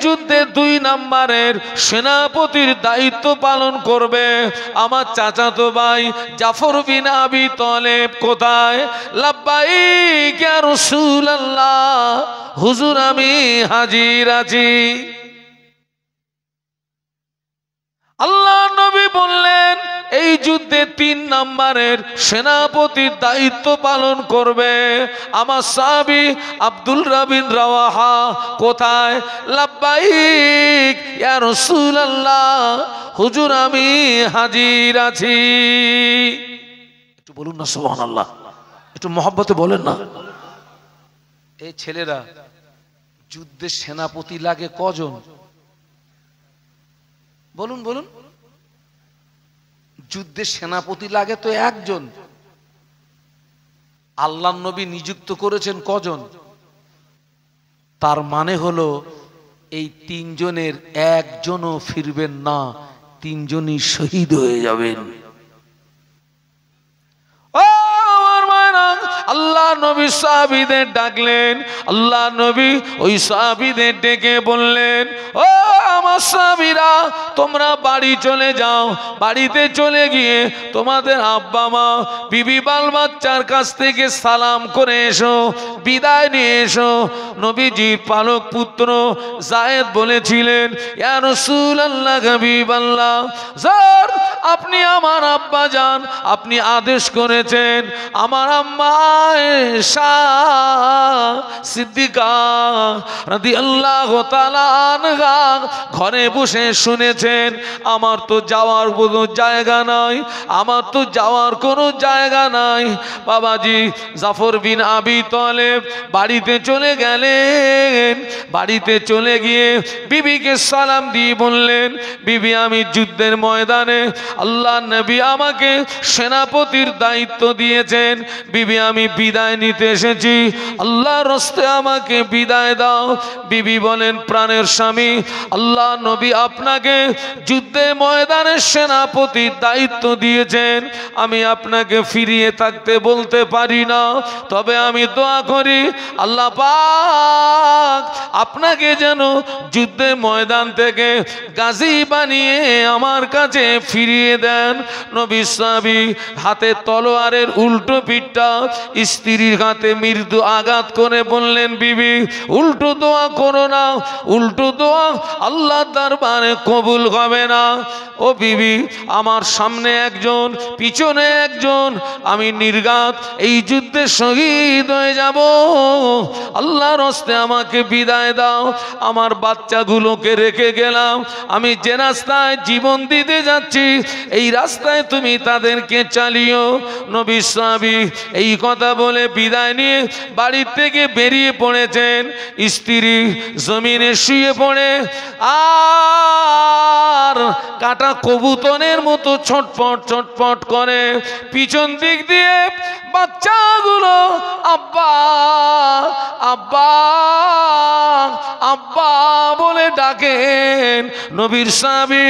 যুদ্ধে 2 নম্বরের সেনাপতির দায়িত্ব পালন করবে আমার চাচাতো ভাই জাফর বিন আবি তালেব। কোথায়? লাব্বাইক ইয়া রাসূলুল্লাহ, হুজুর আমি হাজির আছি। আল্লাহ নবী বললেন এই যুদ্ধে 3 নম্বরের সেনাপতির দায়িত্ব পালন করবে আমার সাহাবী আব্দুল্লাহ বিন রাওয়াহা। কোথায়? লাব্বাইক ইয়া রাসূলুল্লাহ, হুজুর আমি হাজির আছি। একটু বলুন না সুবহানাল্লাহ, একটু মহব্বতে বলেন না। এই ছেলেরা যুদ্ধের সেনাপতি লাগে কজন? বলুন বলুন। যুদ্ধের সেনাপতি লাগে তো একজন। আল্লাহর নবী নিযুক্ত করেছেন কজন? তার মানে হলো এই 3 জনের একজনও ফিরবেন না, 3 জনই শহীদ হয়ে যাবেন। আল্লাহ নবী সাহাবীদের ডাকলেন। আল্লাহ নবী ওই সাহাবীদের ডেকে বললেন, ও আমার সাহাবীরা, তোমরা বাড়ি চলে যাও। বাড়িতে চলে গিয়ে তোমাদের আব্বা মা বিবি বাল বাচ্চার কাছ থেকে সালাম করে এসো, বিদায় নিয়ে এসো। নবীজির পালক পুত্র যায়েদ বলেছিলেন, ইয়া রাসূলুল্লাহ হাবিবাল্লাহ, স্যার আপনি আমার আব্বা যান, আপনি আদেশ করেছেন আমার আম্মা আয়েশা সিদ্দিকা রাদিয়াল্লাহু তাআলা আনহা ঘরে বসে শুনেছেন। আমার তো যাওয়ার কোনো জায়গা নাই, আমার তো যাওয়ার কোনো জায়গা নাই। বাবাজি জাফর বিন আবি তালেব বাড়িতে চলে গেলেন। বাড়িতে চলে গিয়ে বিবিকে সালাম দিয়ে বললেন, বিবি আমি যুদ্ধের ময়দানে আল্লাহ নবী আমাকে সেনাপতির দায়িত্ব দিয়েছেন, বিবি আমি বিদায় নিতে এসেছি, আল্লাহর রাস্তায় আমাকে বিদায় দাও। বিবি বলেন, প্রাণের স্বামী আল্লাহ নবী আপনাকে যুদ্ধের ময়দানে সেনাপতির দায়িত্ব দিয়েছেন, আমি আপনাকে ফিরিয়ে থাকতে বলতে পারি না, তবে আমি দোয়া করি আল্লাহ পাক আপনাকে যেন যুদ্ধের ময়দান থেকে গাজী বানিয়ে আমার কাছে ফিরিয়ে দেন। নবী সাহাবী হাতে তলোয়ারের উল্টো পিঠটা স্ত্রীর হাতে মৃদু আঘাত করে বললেন, বিবি উল্টো দোয়া করো না, উল্টো দোয়া আল্লাহ দরবারে কবুল হবে না। ও বিবি আমার সামনে একজন পিছনে একজন, আমি নির্ঘাত এই যুদ্ধে শহীদ হয়ে যাব, আল্লাহর হস্তে আমাকে বিদায় দাও। আমার বাচ্চাগুলোকে রেখে গেলাম, আমি যে রাস্তায় জীবন দিতে যাচ্ছি এই রাস্তায় তুমি তাদেরকে চালিও। নবী সাহাবী এই কথা বলে বিদায় নিয়ে বাড়ি থেকে বেরিয়ে পড়েছেন। স্ত্রী জমিনে শুয়ে পড়ে আর কাটা কবুতরের মতো ছটপট ছটপট করে। পিছন দিক দিয়ে বাচ্চাগুলো আব্বা আব্বা আব্বা বলে ডাকেন। নবীর সাহাবী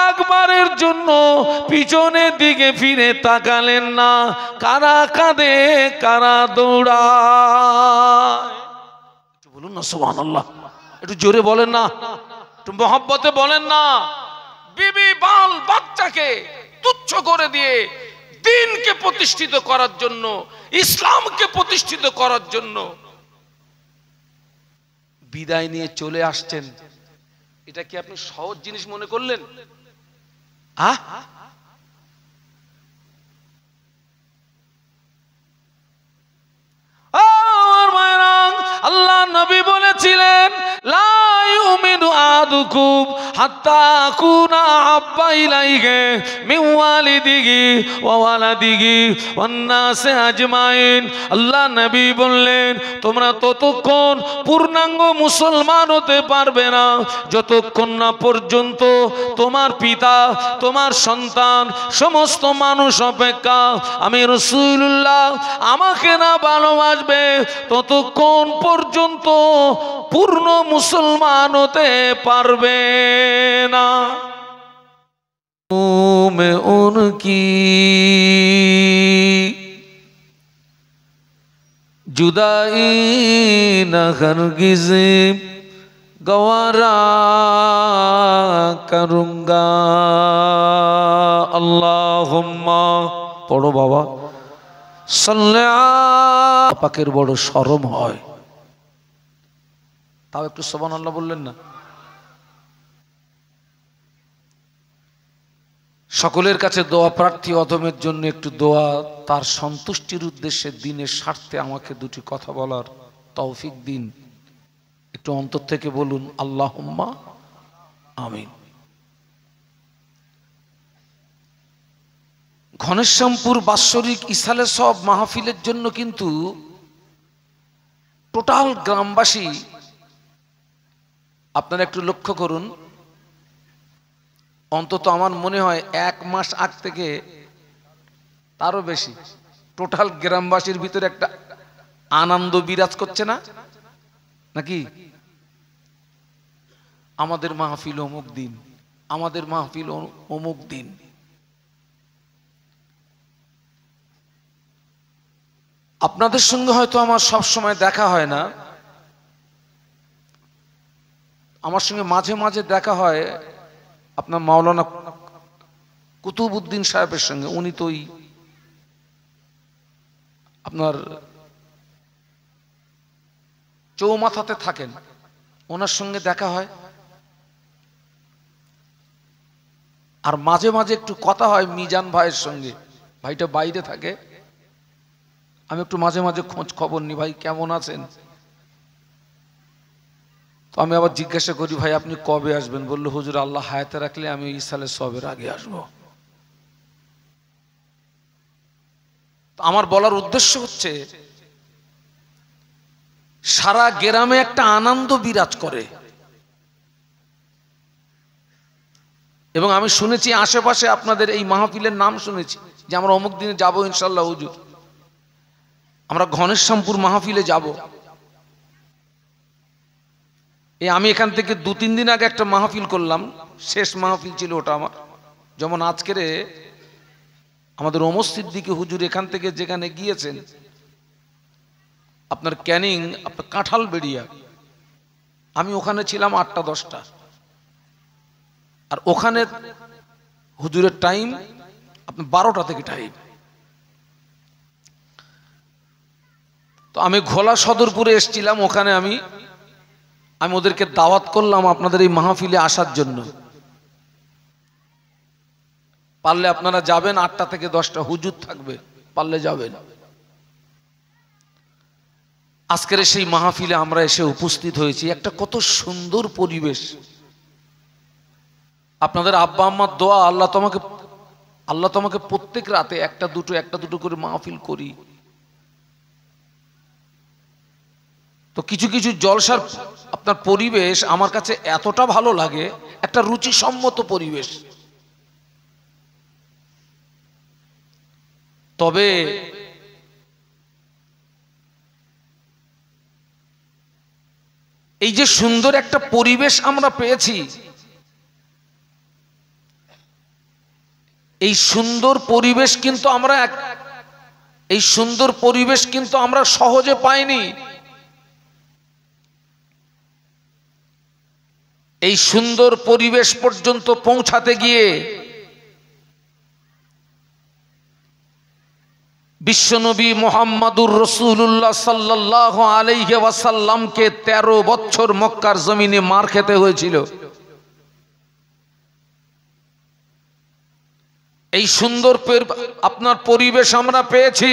একবারের জন্য পিছনের দিকে ফিরে তাকালেন না। কারা কাঁদে, কারা দৌড়ায়? একটু বলুন না সুবহানাল্লাহ, একটু জোরে বলেন না, একটু মহব্বতে বলেন না। বিবি বাল বাচ্চাকে তুচ্ছ করে দিয়ে দ্বীনকে প্রতিষ্ঠিত করার জন্য, ইসলামকে প্রতিষ্ঠিত করার জন্য বিদায় নিয়ে চলে আসছেন। এটা কি আপনি সহজ জিনিস মনে করলেন? আল্লাহ নবী বলেছিলেন, লা ইউমিনু আহাদুকুম হাত্তা আকুনা আহাব্বা ইলাইহি মিন ওয়ালিদিহি ওয়া ওয়ালাদিহি ওয়ান নাসি আজমাইন। আল্লাহ নবী বললেন, তোমরা ততক্ষণ পূর্ণাঙ্গ মুসলমান হতে পারবে না যতক্ষণ না পর্যন্ত তোমার পিতা, তোমার সন্তান, সমস্ত মানুষ অপেক্ষা আমি রাসূলুল্লাহ আমাকে না ভালোবাসবে, ততক্ষণ পর্যন্ত পূর্ণ মুসলমান হতে পারবে না। में उनकी जुदाई न हरगिज़ गवारा करूंगा। अल्लाहुम्मा पढ़ो बाबा सल्लल्लाहु पाकेर बड़ शरम হয়, তাও একটু সুবহানাল্লাহ বললেন না। সকলের কাছে দোয়া প্রার্থী অধমের জন্য একটু দোয়া, তার সন্তুষ্টির উদ্দেশ্যে দিনের স্বার্থে আমাকে দুটি কথা বলার তৌফিক দিন। একটু অন্তর থেকে বলুন আল্লাহুম্মা আমিন। ঘনশ্যামপুর বাৎসরিক ইসালে সব মাহফিলের জন্য কিন্তু টোটাল গ্রামবাসী, আপনারা একটু লক্ষ্য করুন, অন্তত আমার মনে হয় 1 মাস আগ থেকে তারও বেশি টোটাল গ্রামবাসীর ভিতরে একটা আনন্দ বিরাজ করছে না নাকি? আমাদের মাহফিল অমুক দিন, আমাদের মাহফিল অমুক দিন। আপনাদের সঙ্গে হয়তো আমার সব সময় দেখা হয় না, আমার সঙ্গে মাঝে মাঝে দেখা হয় আপনার মাওলানা কুতুবউদ্দিন সাহেবের সঙ্গে। উনি তো আপনার চৌমাথাতে থাকেন, ওনার সঙ্গে দেখা হয়। আর মাঝে মাঝে একটু কথা হয় মিজান ভাইয়ের সঙ্গে, ভাইটা বাইরে থাকে, আমি একটু মাঝে মাঝে খোঁজ খবর নি, ভাই কেমন আছেন। তো আমি আবার জিজ্ঞাসা করি, ভাই আপনি কবে আসবেন? বললো হুজুর আল্লাহ হায়াতে রাখলে আমি ইসালে সবের আগে আসবো। আমার বলার উদ্দেশ্য হচ্ছে সারা গ্রামে একটা আনন্দ বিরাজ করে, এবং আমি শুনেছি আশেপাশে আপনাদের এই মাহফিলের নাম শুনেছি যে আমরা অমুক দিনে যাবো ইনশাল্লাহ হুজুর, আমরা ঘনশ্যামপুর মাহফিলে যাব। আমি এখান থেকে 2-3 দিন আগে একটা মাহফিল করলাম, শেষ মাহফিল ছিল ওটা আমার। যেমন আজকের আমাদের ওমর সিদ্দিকী হুজুর এখান থেকে যেখানে গিয়েছেন আপনার ক্যানিং, আপনার কাঁঠালবেড়িয়া, আমি ওখানে ছিলাম 8টা-10টা, আর ওখানে হুজুরের টাইম আপনার 12টা থেকে টাইম। তো আমি ঘোলা সদরপুরে এসেছিলাম, ওখানে আমি ওদেরকে দাওয়াত করলাম আপনাদের এই মাহফিলে আসার জন্য। পারলে আপনারা যাবেন, 8টা থেকে 10টা হুজুর থাকবে, পারলে যাবেন। আজকের সেই মাহফিলে আমরা এসে উপস্থিত হয়েছি, একটা কত সুন্দর পরিবেশ। আপনাদের আব্বা আম্মার দোয়া, আল্লাহ তোমাকে প্রত্যেক রাতে একটা দুটো করে মাহফিল করি। তো কিছু কিছু জলসার আপনার পরিবেশ আমার কাছে এতটা ভালো লাগে, একটা রুচিসম্মত পরিবেশ। তবে এই যে সুন্দর একটা পরিবেশ আমরা পেয়েছি, এই সুন্দর পরিবেশ কিন্তু আমরা সহজে পাইনি। এই সুন্দর পরিবেশ পর্যন্ত পৌঁছাতে গিয়ে বিশ্বনবী মুহাম্মাদুর রাসূলুল্লাহ সাল্লাল্লাহু আলাইহি ওয়াসাল্লামকে 13 বছর মক্কার জমিনে মার খেতে হয়েছিল। এই সুন্দর আপনার পরিবেশ আমরা পেয়েছি।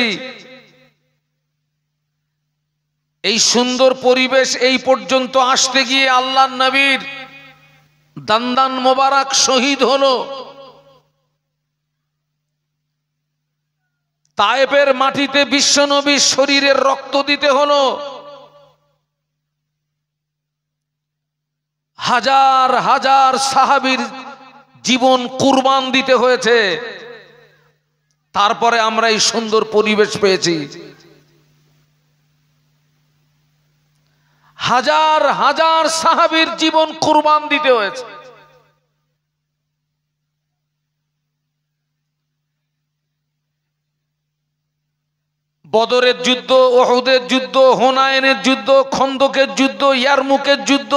এই সুন্দর পরিবেশ এই পর্যন্ত আসতে গিয়ে আল্লাহর নবীর দান্দান মোবারক শহীদ হলো। তায়েফের মাটিতে বিশ্বনবীর শরীরের রক্ত দিতে হলো। হাজার হাজার সাহাবীর জীবন কুরবান দিতে হয়েছে। তারপরে আমরা এই সুন্দর পরিবেশ পেয়েছি। হাজার হাজার সাহাবীর জীবন কুরবান দিতে হয়েছে। বদরের যুদ্ধ, উহুদের যুদ্ধ, হুনাইনের যুদ্ধ, খন্দকের যুদ্ধ, ইয়ারমুকের যুদ্ধ,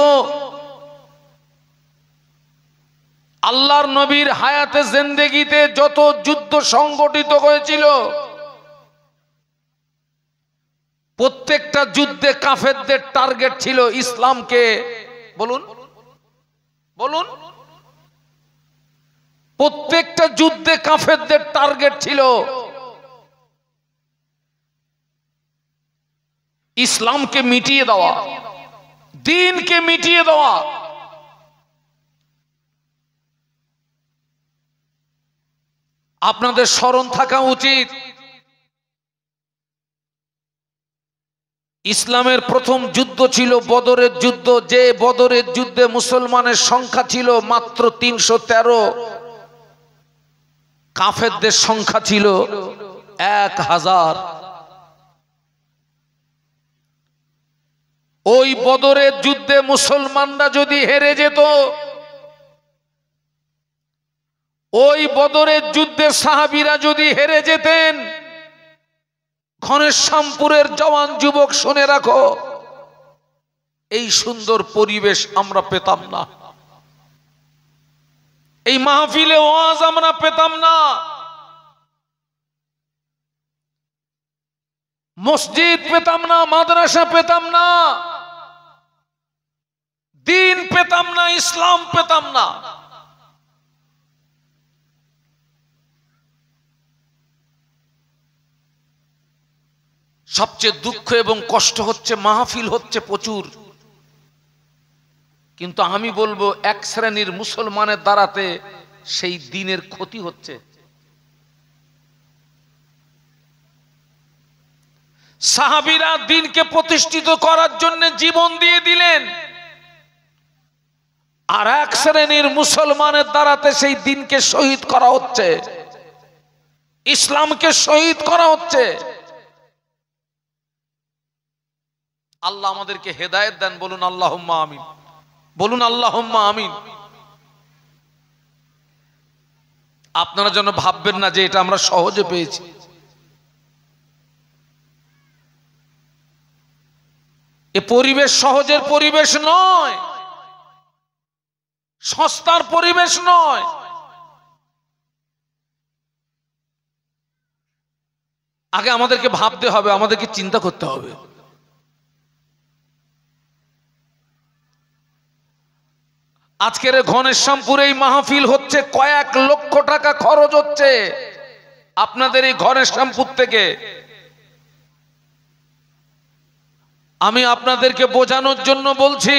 আল্লাহর নবীর হায়াতে জিন্দেগিতে যত যুদ্ধ সংগঠিত হয়েছিল, প্রত্যেকটা যুদ্ধে কাফেরদের টার্গেট ছিল ইসলামকে, বলুন বলুন, প্রত্যেকটা যুদ্ধে কাফেরদের টার্গেট ছিল ইসলামকে মিটিয়ে দেওয়া, দ্বীনকে মিটিয়ে দেওয়া। আপনাদের স্মরণ থাকা উচিত, ইসলামের প্রথম যুদ্ধ ছিল বদরের যুদ্ধ। যে বদরের যুদ্ধে মুসলমানের সংখ্যা ছিল মাত্র 313, কাফেরদের সংখ্যা ছিল 1000। ওই বদরের যুদ্ধে মুসলমানরা যদি হেরে যেত, ওই বদরের যুদ্ধে সাহাবীরা যদি হেরে যেতেন, ঘনশ্যামপুরের জওয়ান যুবক শুনে রাখো, এই সুন্দর পরিবেশ আমরা পেতাম না, এই মাহফিলে ওয়াজ আমরা পেতাম না, মসজিদ পেতাম না, মাদ্রাসা পেতাম না, দ্বীন পেতাম না, ইসলাম পেতাম না। সবচেয়ে দুঃখ এবং কষ্ট হচ্ছে মাহফিল হচ্ছে প্রচুর, কিন্তু আমি বলবো এক শ্রেণীর মুসলমানের দ্বারাতে সেই দ্বীনের ক্ষতি হচ্ছে। সাহাবীরা দ্বীনকে প্রতিষ্ঠিত করার জন্য জীবন দিয়ে দিলেন, আর এক শ্রেণীর মুসলমানের দ্বারাতে সেই দ্বীনকে শহীদ করা হচ্ছে, ইসলামকে শহীদ করা হচ্ছে। আল্লাহ আমাদেরকে হেদায়েত দেন, বলুন আল্লাহুম্মা আমিন, বলুন আল্লাহুম্মা আমিন। আপনারা যেন ভাববেন না যে এটা আমরা সহজে পেয়েছি। এ পরিবেশ সহজের পরিবেশ নয়, সস্তার পরিবেশ নয়। আগে আমাদেরকে ভাবতে হবে, আমাদেরকে চিন্তা করতে হবে। আজকের ঘনশ্যামপুরে এই মাহফিল হচ্ছে, কয়েক লক্ষ টাকা খরচ হচ্ছে আপনাদের এই ঘনশ্যামপুর থেকে। আমি আপনাদেরকে বোঝানোর জন্য বলছি,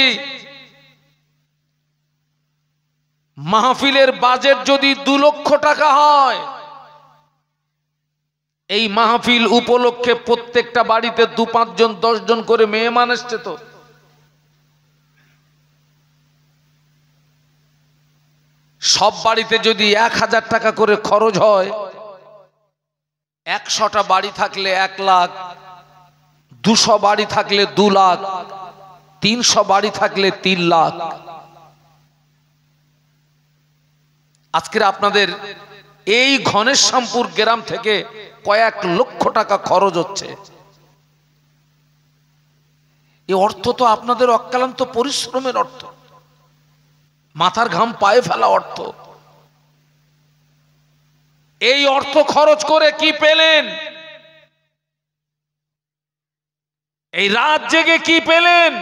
মাহফিলের বাজেট যদি 2 লক্ষ টাকা হয়, এই মাহফিল উপলক্ষে প্রত্যেকটা বাড়িতে 2-5 জন 10 জন করে মেহমান আসছে, তো সব বাড়িতে যদি 1000 টাকা করে খরচ হয়, 100টা বাড়ি থাকলে 1 লাখ, 200 বাড়ি থাকলে 2 লাখ, 300 বাড়ি থাকলে 3 লাখ। আজকের আপনাদের এই ঘনশ্যামপুর গ্রাম থেকে কয়েক লক্ষ টাকা খরচ হচ্ছে। এই অর্থ তো আপনাদের অক্লান্ত পরিশ্রমের অর্থ, মাথার ঘাম পায়ে ফেলা অর্থ। এই অর্থ খরচ করে কি পেলেন? এই রাত জেগে কি পেলেন?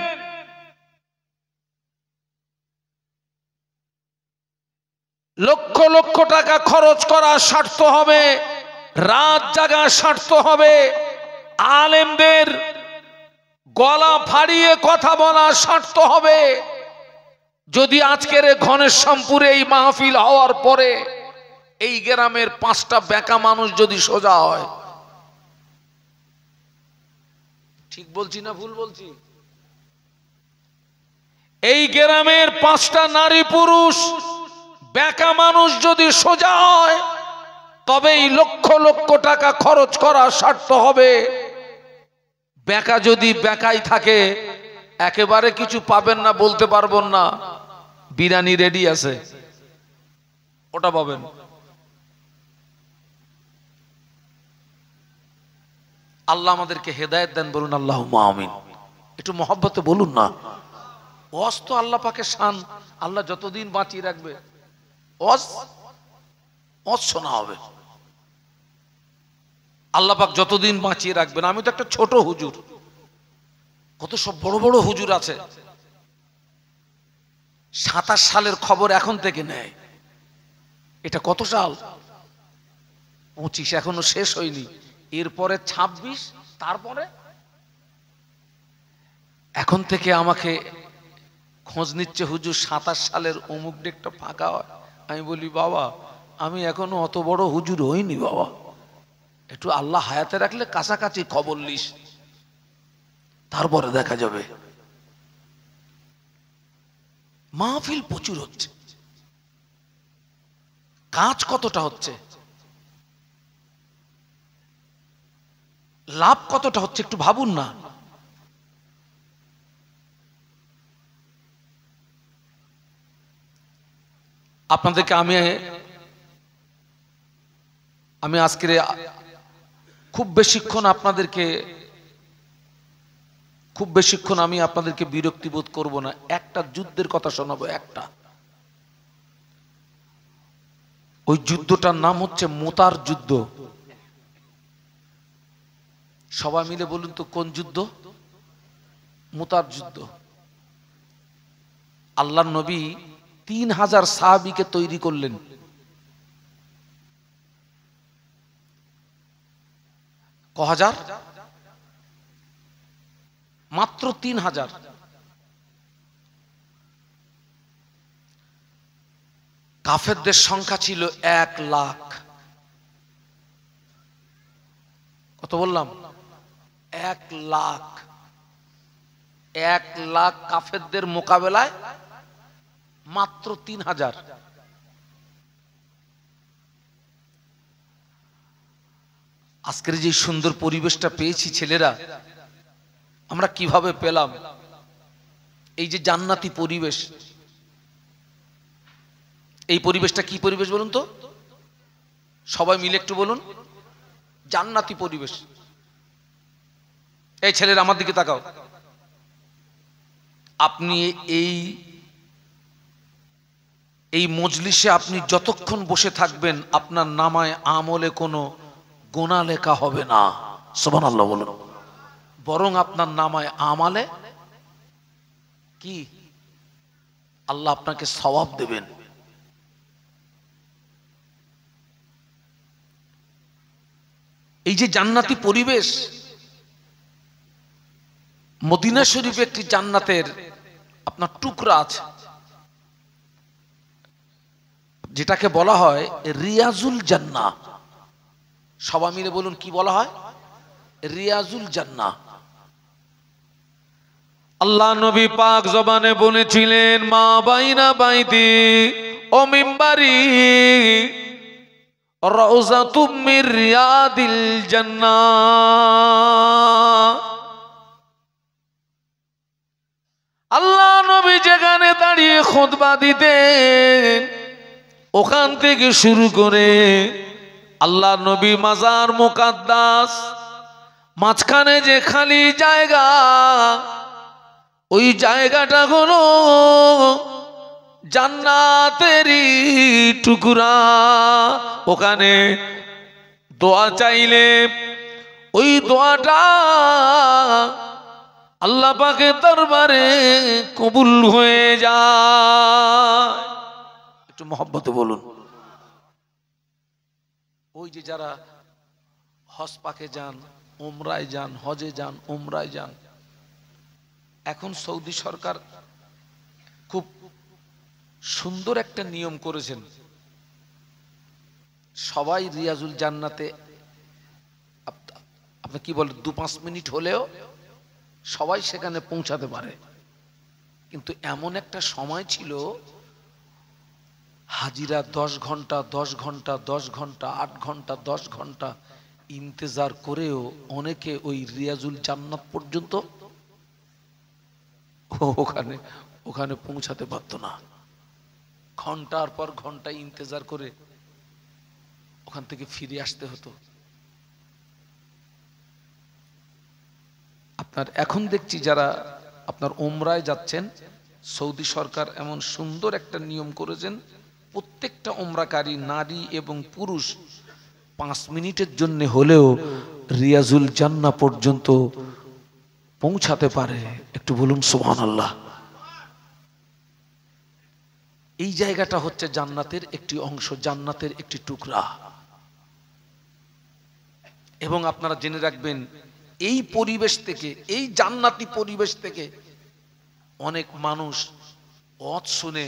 লক্ষ লক্ষ টাকা খরচ করা স্বার্থ হবে, রাত জাগা স্বার্থ হবে, আলেমদের গলা ফাড়িয়ে কথা বলা স্বার্থ হবে। যদি আজকের ঘনশ্যামপুরে এই মাহফিল হওয়ার পরে এই গ্রামের 5টা বেকা মানুষ যদি সোজা হয়, ঠিক বলছি না ভুল বলছি? এই গ্রামের 5টা নারী পুরুষ বেকা মানুষ যদি সোজা হয়, তবেই লক্ষ লক্ষ টাকা খরচ করা সার্থক হবে। বেকা যদি বেকাই থাকে, একেবারে কিছু পাবেন না বলতে পারবো না, বিরিয়ানি রেডি আছে, ওটা পাবেন। আল্লাহ আমাদেরকে হেদায়েত দেন, বলুন আল্লাহুম্মা আমিন। একটু মহব্বতে বলুন না। ওয়াজ তো আল্লাহ পাকের শান, আল্লাহ যতদিন বাঁচিয়ে রাখবে ওয়াজ ওয়াজ শোনা হবে। আল্লাহ পাক যতদিন বাঁচিয়ে রাখবেন। আমি তো একটা ছোট হুজুর, কত সব বড় বড় হুজুর আছে। 27 সালের খবর এখন থেকে নেয়। এটা কত সাল? 25, এখনো শেষ হয়নি। এরপরে 26, তারপরে এখন থেকে আমাকে খোঁজ নিচ্ছে, হুজুর 27 সালের অমুক ডেটটা ফাঁকা হয়। আমি বলি বাবা আমি এখনো অত বড় হুজুর হইনি বাবা, একটু আল্লাহ হায়াতে রাখলে কাছাকাছি খবর লিস, তারপরে দেখা যাবে। মাহফিল প্রচুর হচ্ছে, কাজ কতটা হচ্ছে, লাভ কতটা হচ্ছে একটু ভাবুন না। আপনাদেরকে আমি আজকের খুব বেশিক্ষণ আমি আপনাদেরকে বিরক্তি বোধ করব না। একটা যুদ্ধের কথা শোনাবো, একটা। ওই যুদ্ধটার নাম হচ্ছে মুতার যুদ্ধ। সবাই মিলে বলুন তো কোন যুদ্ধ? মুতার যুদ্ধ। আল্লাহর নবী 3000 সাহাবীকে তৈরি করলেন। ক হাজার? মাত্র 3000। কাফেরদের সংখ্যা ছিল 1 লাখ। কত বললাম? 1 লাখ। 1 লাখ কাফেরদের মোকাবেলায় মাত্র 3000। আজকের যে সুন্দর পরিবেশটা পেয়েছি ছেলেরা, আমরা কিভাবে পেলাম? এই যে জান্নাতি পরিবেশ, এই পরিবেশটা কি পরিবেশ বলুন তো? সবাই মিলে একটু বলুন। জান্নাতি পরিবেশ। এই ছেলেরা আমার দিকে তাকাও। আপনি এই মজলিসে আপনি যতক্ষণ বসে থাকবেন আপনার নামায় আমলে কোনো গোনা লেখা হবে না। সুবহানাল্লাহ বলুন। বরং আপনার নামায় আমালে কি আল্লাহ আপনাকে সওয়াব দেবেন। এই যে জান্নাতি পরিবেশ, মদিনা শরীফে একটি জান্নাতের আপনার টুকরা আছে, যেটাকে বলা হয় রিয়াজুল জান্নাহ। সবাই মিলে বলুন কি বলা হয়? রিয়াজুল জান্নাহ। আল্লাহ নবী পাক জবানে বলেছিলেন, মা বাইনা বাইতি ও মিম্বারি রাউযাতুম মির রিয়াদিল জান্নাহ। আল্লাহ নবী যেখানে দাঁড়িয়ে খুতবা দিতেন, ওখান থেকে শুরু করে আল্লাহ নবী মাজার মুকাদ্দাস, মাঝখানে যে খালি জায়গা, ওই জায়গাটা হলো জান্নাতেরই টুকরা। ওখানে দোয়া চাইলে ওই দোয়াটা আল্লাহ পাকের দরবারে কবুল হয়ে যায়। একটু মহব্বতে বলুন। ওই যে যারা হজ পাকে যান, উমরায় যান, হজে যান, উমরায় যান, এখন সৌদি সরকার খুব সুন্দর একটা নিয়ম করেছেন। সবাই রিয়াজুল জান্নাতে, আপনি কি বলেন, 2-5 মিনিট হলেও সবাই সেখানে পৌঁছাতে পারে। কিন্তু এমন একটা সময় ছিল, হাজিরা 10 ঘন্টা 10 ঘন্টা 10 ঘন্টা 8 ঘন্টা 10 ঘন্টা ইন্তেজার করেও অনেকে ওই রিয়াজুল জান্নাত পর্যন্ত ওখানে পৌঁছাতে পারত না। ঘন্টার পর ঘন্টা ইন্তেজার করে ওখান থেকে ফিরে আসতে হতো। আপনার এখন দেখছি যারা আপনার উমরায় যাচ্ছেন, সৌদি সরকার এমন সুন্দর একটা নিয়ম করেছেন, প্রত্যেকটা উমরাকারী নারী এবং পুরুষ 5 মিনিটের জন্য হলেও রিয়াজুল জান্নাহ পর্যন্ত পৌঁছাতে পারে, একটু বলুন সুবহানাল্লাহ। এই জায়গাটা হচ্ছে জান্নাতের একটি অংশ, জান্নাতের একটি টুকরা। এবং আপনারা জেনে রাখবেন, এই পরিবেশ থেকে, এই জান্নাতি পরিবেশ থেকে অনেক মানুষ ওয়াজ শুনে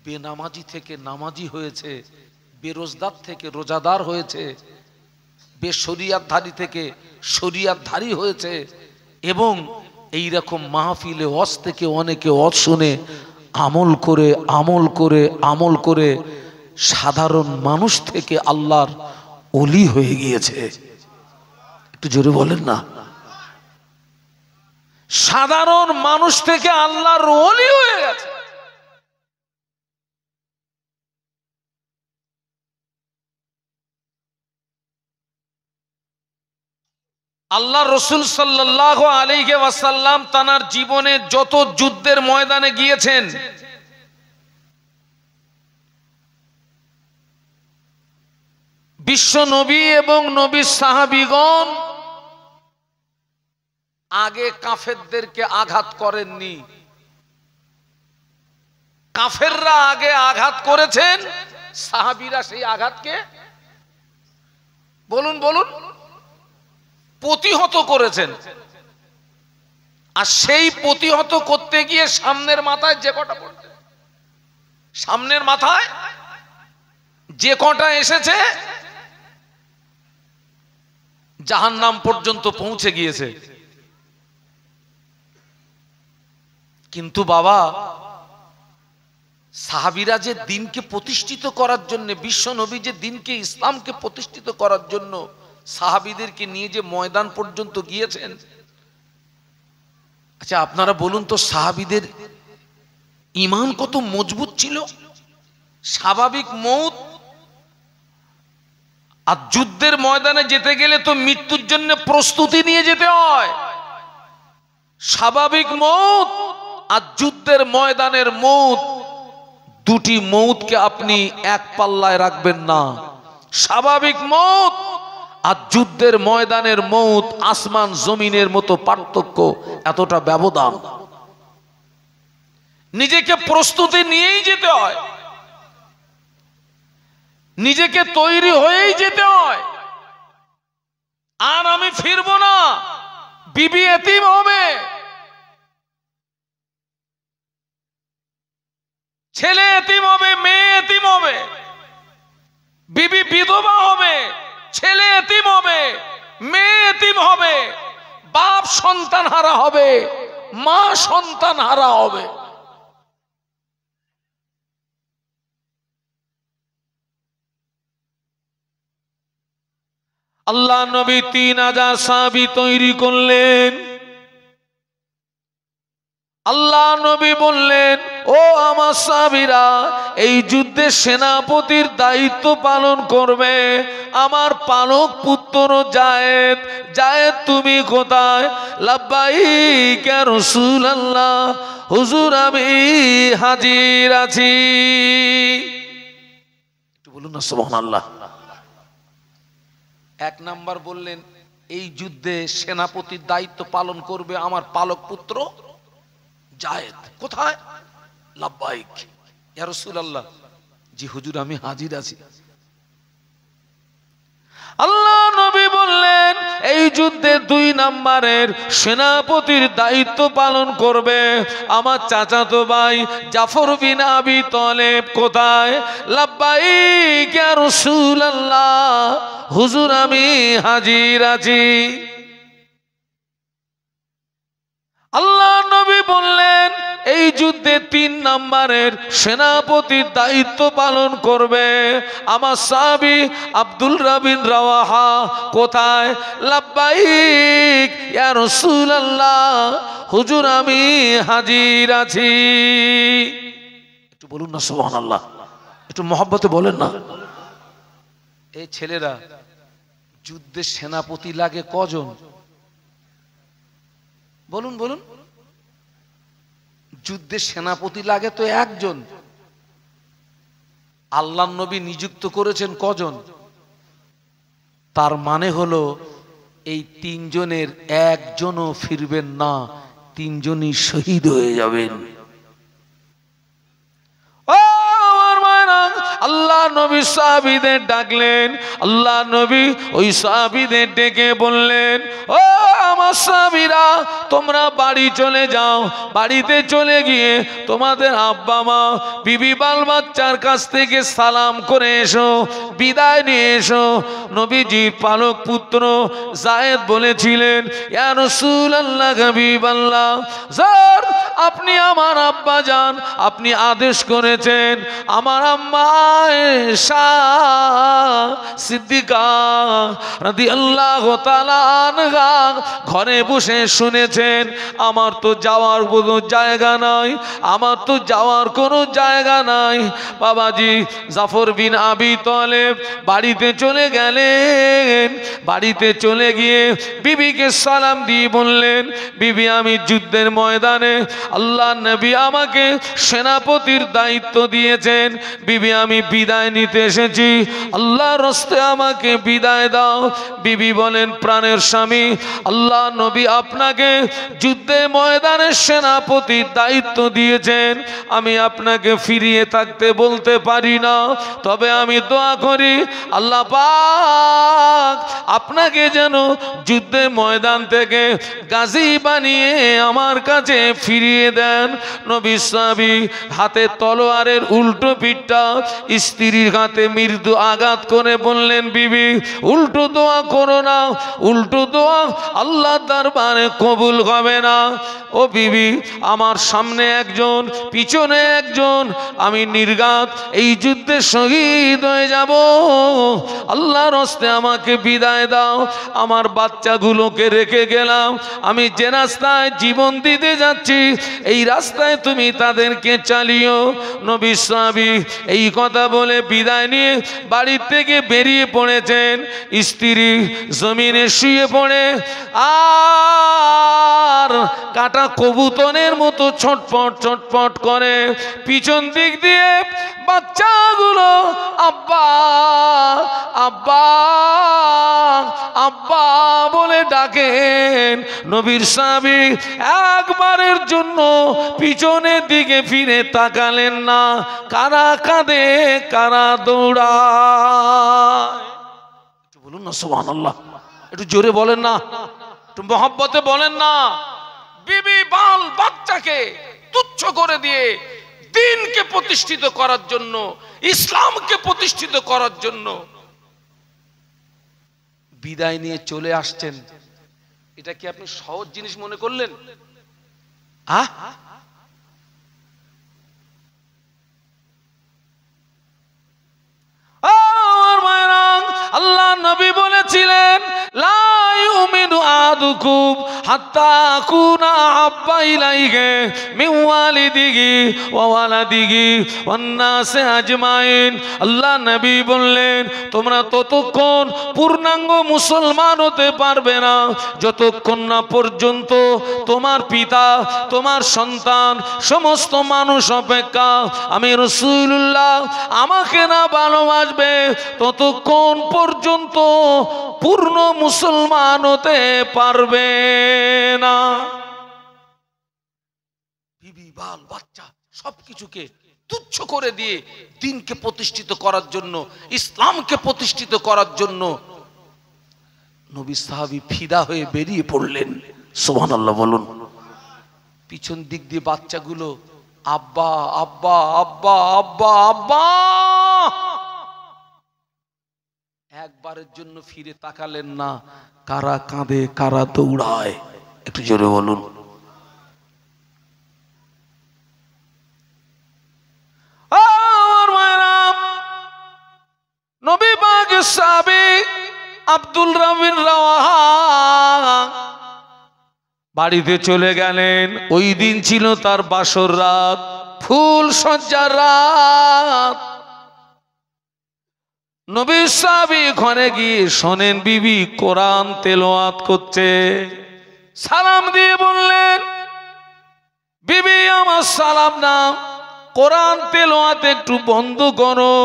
বেনামাজি থেকে নামাজি হয়েছে, বেরোজদার থেকে রোজাদার হয়েছে, বেশরিয়াতধারী থেকে শরিয়াতধারী হয়েছে। এবং এই রকম মাহফিলে ওয়াজ থেকে অনেকে ওয়াজ শুনে আমল করে আমল করে আমল করে সাধারণ মানুষ থেকে আল্লাহর ওলি হয়ে গিয়েছে। একটু জোরে বলেন না, সাধারণ মানুষ থেকে আল্লাহর ওলি হয়ে গেছে। আল্লাহ রসুল সাল্লাল্লাহু আলাইহি ওয়াসাল্লাম তানার জীবনে যত যুদ্ধের ময়দানে গিয়েছেন, বিশ্ব নবী এবং নবীর সাহাবীগণ আগে কাফেরদেরকে আঘাত করেননি। কাফেররা আগে আঘাত করেছেন, সাহাবীরা সেই আঘাতকে বলুন বলুন প্রতিহত করেছেন। আর সেই প্রতিহত করতে গিয়ে সামনের মাথায় যে কটা পড়ছে, সামনের মাথায় যে কটা এসেছে জাহান্নাম পর্যন্ত পৌঁছে গিয়েছে। কিন্তু বাবা, সাহাবীরা যে দিনকে প্রতিষ্ঠিত করার জন্য, বিশ্ব নবী যে দিনকে, ইসলামকে প্রতিষ্ঠিত করার জন্য সাহাবীদেরকে নিয়ে যে ময়দান পর্যন্ত গিয়েছেন, আচ্ছা আপনারা বলুন তো, সাহাবীদের ঈমান কত মজবুত ছিল। স্বাভাবিক মউত, আর যুদ্ধের ময়দানে যেতে গেলে তো মৃত্যুর জন্য প্রস্তুতি নিয়ে যেতে হয়। স্বাভাবিক মউত আর যুদ্ধের ময়দানের মউত, দুটি মউতকে আপনি এক পাল্লায় রাখবেন না। স্বাভাবিক মউত আর যুদ্ধের ময়দানের মউত আসমান জমিনের মতো পার্থক্য, এতটা ব্যবধান। নিজেকে প্রস্তুতি নিয়েই যেতে হয়, নিজেকে তৈরি হয়েই যেতে হয়। আর আমি ফিরবো না, বিবি এতিম হবে, ছেলে এতিম হবে, মেয়ে এতিম হবে, বিবি বিধবা হবে, ছেলে এতিম হবে, মেয়ে এতিম হবে, বাপ সন্তান হারা হবে, মা সন্তান হারা হবে। আল্লাহ নবী 3000 সাহাবী তৈরি করলেন। আল্লাহ নবী বললেন, ও আমার সাহাবীরা, এই যুদ্ধে সেনাপতির দায়িত্ব পালন করবে আমার পালক পুত্র যায়েদ। যায়েদ তুমি কোথায়? লাব্বাইক ইয়া রাসূলুল্লাহ, হুজুর আমি হাজির আছি। একটু বলুন না সুবহানাল্লাহ। এক নাম্বার বললেন, এই যুদ্ধে সেনাপতির দায়িত্ব পালন করবে আমার পালক পুত্র যায়েদ। কোথায়? লাব্বাইক ইয়া রাসূলুল্লাহ, জি হুজুর আমি হাজির আছি। আল্লাহ নবী বললেন, এই যুদ্ধে 2 নাম্বারের সেনাপতির দায়িত্ব পালন করবে আমার চাচাতো ভাই জাফর বিন আবি তালেব। কোথায়? লাব্বাইক ইয়া রাসূলুল্লাহ, হুজুর আমি হাজির আছি। আল্লাহ নবী বললেন, এই যুদ্ধে 3 নাম্বারের সেনাপতির দায়িত্ব পালন করবে আমার সাহাবী আব্দুল্লাহ বিন রাওয়াহা। কোথায়? লাব্বাইক ইয়া রাসূলুল্লাহ, হুজুর আমি হাজির আছি। একটু বলুন না সুবহানাল্লাহ, একটু মহব্বতে বলেন না। এই ছেলেরা, যুদ্ধের সেনাপতি লাগে কজন? বলুন বলুন। যুদ্ধের সেনাপতি লাগে তো একজন, আল্লাহ নবী নিযুক্ত করেছেন কজন? তার মানে হলো এই তিনজনের একজনও ফিরবেন না, তিনজনই শহীদ হয়ে যাবেন। আল্লাহ নবী সাহাবীদের ডাকলেন। আল্লাহ নবী ওই সাহাবীদের ডেকে বললেন, ও আমার সাহাবীরা, তোমরা বাড়ি চলে যাও। বাড়িতে চলে গিয়ে তোমাদের আব্বা মা বিবি বাল বাচ্চার কাছ থেকে সালাম করে এসো, বিদায় নিয়ে এসো। নবীজির পালক পুত্র যায়েদ বলেছিলেন, ইয়া রাসূলুল্লাহ, হাবিবাল্লাহ, স্যার আপনি আমার আব্বা যান, আপনি আদেশ করেছেন আমার আম্মা আয়েশা সিদ্দিকা রাদিয়াল্লাহু তাআলা আনহা ঘরে বসে শুনেছেন, আমার তো যাওয়ার কোনো জায়গা নাই, আমার তো যাওয়ার কোনো জায়গা নাই। বাবাজি জাফর বিন আবি তালেব বাড়িতে চলে গেলেন। বাড়িতে চলে গিয়ে বিবিকে সালাম দিয়ে বললেন, বিবি আমি যুদ্ধের ময়দানে আল্লাহ নবী আমাকে সেনাপতির দায়িত্ব দিয়েছেন, বিবি আমি বিদায় নিতে এসেছি, আল্লাহর রাস্তে আমাকে বিদায় দাও। বিবি বলেন, প্রাণের স্বামী, আল্লাহ নবী আপনাকে যুদ্ধের ময়দানে সেনাপতির দায়িত্ব দিয়েছেন, আমি আপনাকে ফিরিয়ে থাকতে বলতে পারি না, তবে আমি দোয়া করি আল্লাহ পাক আপনাকে যেন যুদ্ধের ময়দান থেকে গাজী বানিয়ে আমার কাছে ফিরিয়ে দেন। নবী সাহাবী হাতে তলোয়ারের উল্টো পিঠটা স্ত্রীর হাতে মৃদু আঘাত করে বললেন, বিবি উল্টো দোয়া করো না, উল্টো দোয়া আল্লাহ দরবারে কবুল হবে না। ও বিবি, আমার সামনে একজন পিছনে একজন, আমি নির্ঘাত এই যুদ্ধে শহীদ হয়ে যাব, আল্লাহর হস্তে আমাকে বিদায় দাও। আমার বাচ্চাগুলোকে রেখে গেলাম, আমি যে রাস্তায় জীবন দিতে যাচ্ছি এই রাস্তায় তুমি তাদেরকে চালিও। নবী সাহাবী এই কথা বলে বিদায় নিয়ে বাড়ি থেকে বেরিয়ে পড়েছেন। স্ত্রী জমিনে শুয়ে পড়ে আর কাটা কবুতরের মতো ছটপট ছটপট করে। পিছন দিক দিয়ে বাচ্চাগুলো আব্বা আব্বা আব্বা বলে ডাকেন। নবীর সাহাবী একবারের জন্য পিছনের দিকে ফিরে তাকালেন না। কারা কাঁদে, কারা দৌড়ায়, একটু বলুন না সুবহানাল্লাহ, একটু জোরে বলেন না, একটু মহব্বতে বলেন না। বিবি বাল বাচ্চাকে তুচ্ছ করে দিয়ে দ্বীনকে প্রতিষ্ঠিত করার জন্য, ইসলামকে প্রতিষ্ঠিত করার জন্য বিদায় নিয়ে চলে আসছেন। এটা কি আপনি সহজ জিনিস মনে করলেন? আল্লাহ নবী বলেছিলেন, লা ইউমিনু আহাদুকুম হাত্তা আকুনা আহাব্বা ইলাইহি মিন ওয়ালিদিহি ওয়া ওয়ালাদিহি ওয়ান নাসি আজমাইন। আল্লাহ নবী বললেন, তোমরা ততক্ষণ পূর্ণাঙ্গ মুসলমান হতে পারবে না যতক্ষণ না পর্যন্ত তোমার পিতা, তোমার সন্তান, সমস্ত মানুষ অপেক্ষা আমি রাসূলুল্লাহ আমাকে না ভালোবাসবে ততক্ষণ পর্যন্ত পূর্ণ মুসলমান হতে পারবে না। বিবি বাল বাচ্চা সবকিছুকে তুচ্ছ করে দিয়ে দ্বীনকে প্রতিষ্ঠিত করার জন্য, ইসলামকে প্রতিষ্ঠিত করার জন্য নবী সাহাবী ফিদা হয়ে বেরিয়ে পড়লেন। সুবহানাল্লাহ বলুন। পিছন দিক দিয়ে বাচ্চাগুলো আব্বা আব্বা আব্বা আব্বা আব্বা, একবারের জন্য ফিরে তাকালেন না। কারা কাঁদে, কারা দৌড়ায়, একটু জোরে বলুন। নবী পাকের সাহাবী আব্দুল রাবির রাওয়াহা বাড়িতে চলে গেলেন। ওই দিন ছিল তার বাসর রাত, ফুল সজ্জার রাত। নবী সাহাবী ঘরে গিয়ে শোনেন বিবি কোরআন তেলাওয়াত করছে। সালাম দিয়ে বললেন, বিবি আমার সালাম না। কোরআন তেলাওয়াত একটু বন্ধ করো।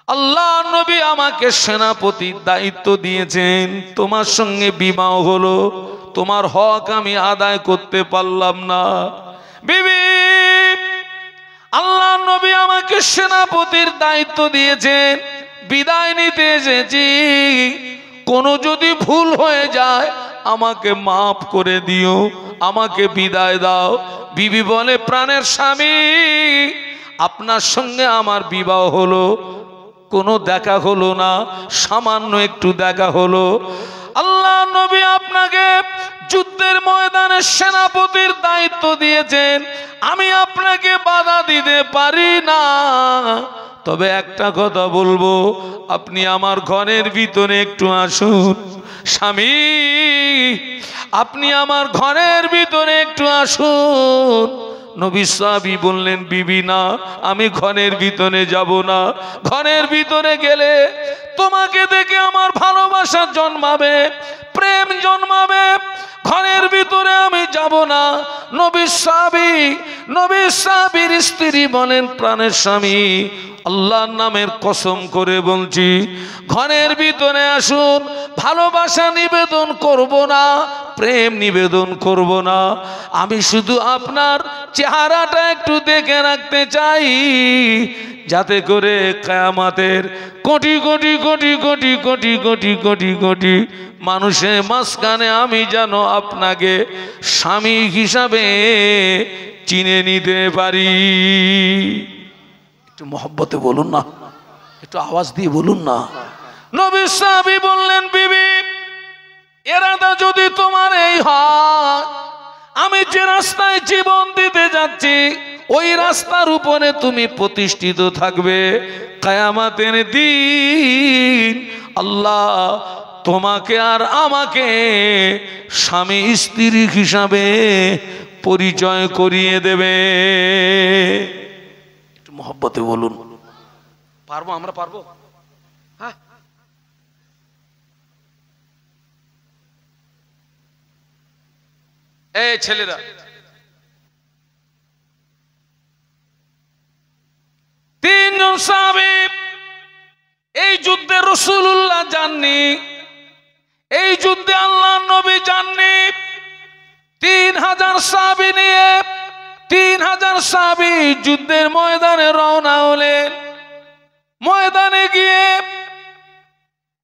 আল্লাহ নবী আমাকে সেনাপতির দায়িত্ব দিয়েছেন, তোমার সঙ্গে বিবাহ হলো, তোমার হক আমি আদায় করতে পারলাম না। বিবি, আল্লাহ নবী আমাকে সেনাপতির দায়িত্ব দিয়েছেন, বিদায় নিতে এসেছি, কোনো যদি ভুল হয়ে যায় আমাকে মাফ করে দিও, আমাকে বিদায় দাও। বিবি বলে, প্রাণের স্বামী, আপনার সঙ্গে আমার বিবাহ হলো, কোনো দেখা হলো না, সামান্য একটু দেখা হলো। আল্লাহ নবী আপনাকে যুদ্ধের ময়দানে সেনাপতির দায়িত্ব দিয়েছেন, আমি আপনাকে বাধা দিতে পারি না। তবে একটা কথা বলবো, আপনি আমার ঘরের ভিতরে একটু আসুন। স্বামী, আপনি আমার ঘরের ভিতরে একটু আসুন। নবী সাহাবী বললেন, বিবি না, আমি ঘরের ভিতরে যাব না। ঘরের ভিতরে গেলে তোমাকে দেখে আমার ভালোবাসা জন্মাবে, প্রেম জন্মাবে, ঘরের ভিতরে আমি যাব না। নবী সাহাবীর স্ত্রী বলেন, প্রাণের স্বামী, আল্লাহর নামের কসম করে বলছি, ঘরের ভিতরে আসুন। ভালোবাসা নিবেদন করব না, প্রেম নিবেদন করব না, আমি শুধু আপনার চেহারাটা একটু দেখে রাখতে চাই, যাতে করে কিয়ামতের কোটি কোটি কোটি কোটি কোটি কোটি কোটি কোটি মানুষের মাঝখানে আমি যেন আপনাকে স্বামী হিসাবে চিনে নিতে পারি। একটু মহব্বতে বলুন না, একটু আওয়াজ দিয়ে বলুন না। নবী সাহাবী বললেন, বিবি, এরাদা যদি তোমার এই হয়, আমি যে রাস্তায় জীবন দিতে যাচ্ছি ওই রাস্তার উপরে তুমি প্রতিষ্ঠিত থাকবে। কিয়ামতের দিন আল্লাহ তোমাকে আর আমাকে স্বামী স্ত্রী হিসাবে পরিচয় করিয়ে দেবে। একটু মহব্বতে বলুন। পারবো? আমরা পারবো? হ্যাঁ, এই ছেলেরা, তিনজন সাহাবী এই যুদ্ধে রাসূলুল্লাহ যাননি, এই যুদ্ধে আল্লাহর নবী যাননি। 3000 সাহাবী নিয়ে 3000 সাহাবী যুদ্ধের ময়দানে রওনা হলেন। ময়দানে গিয়ে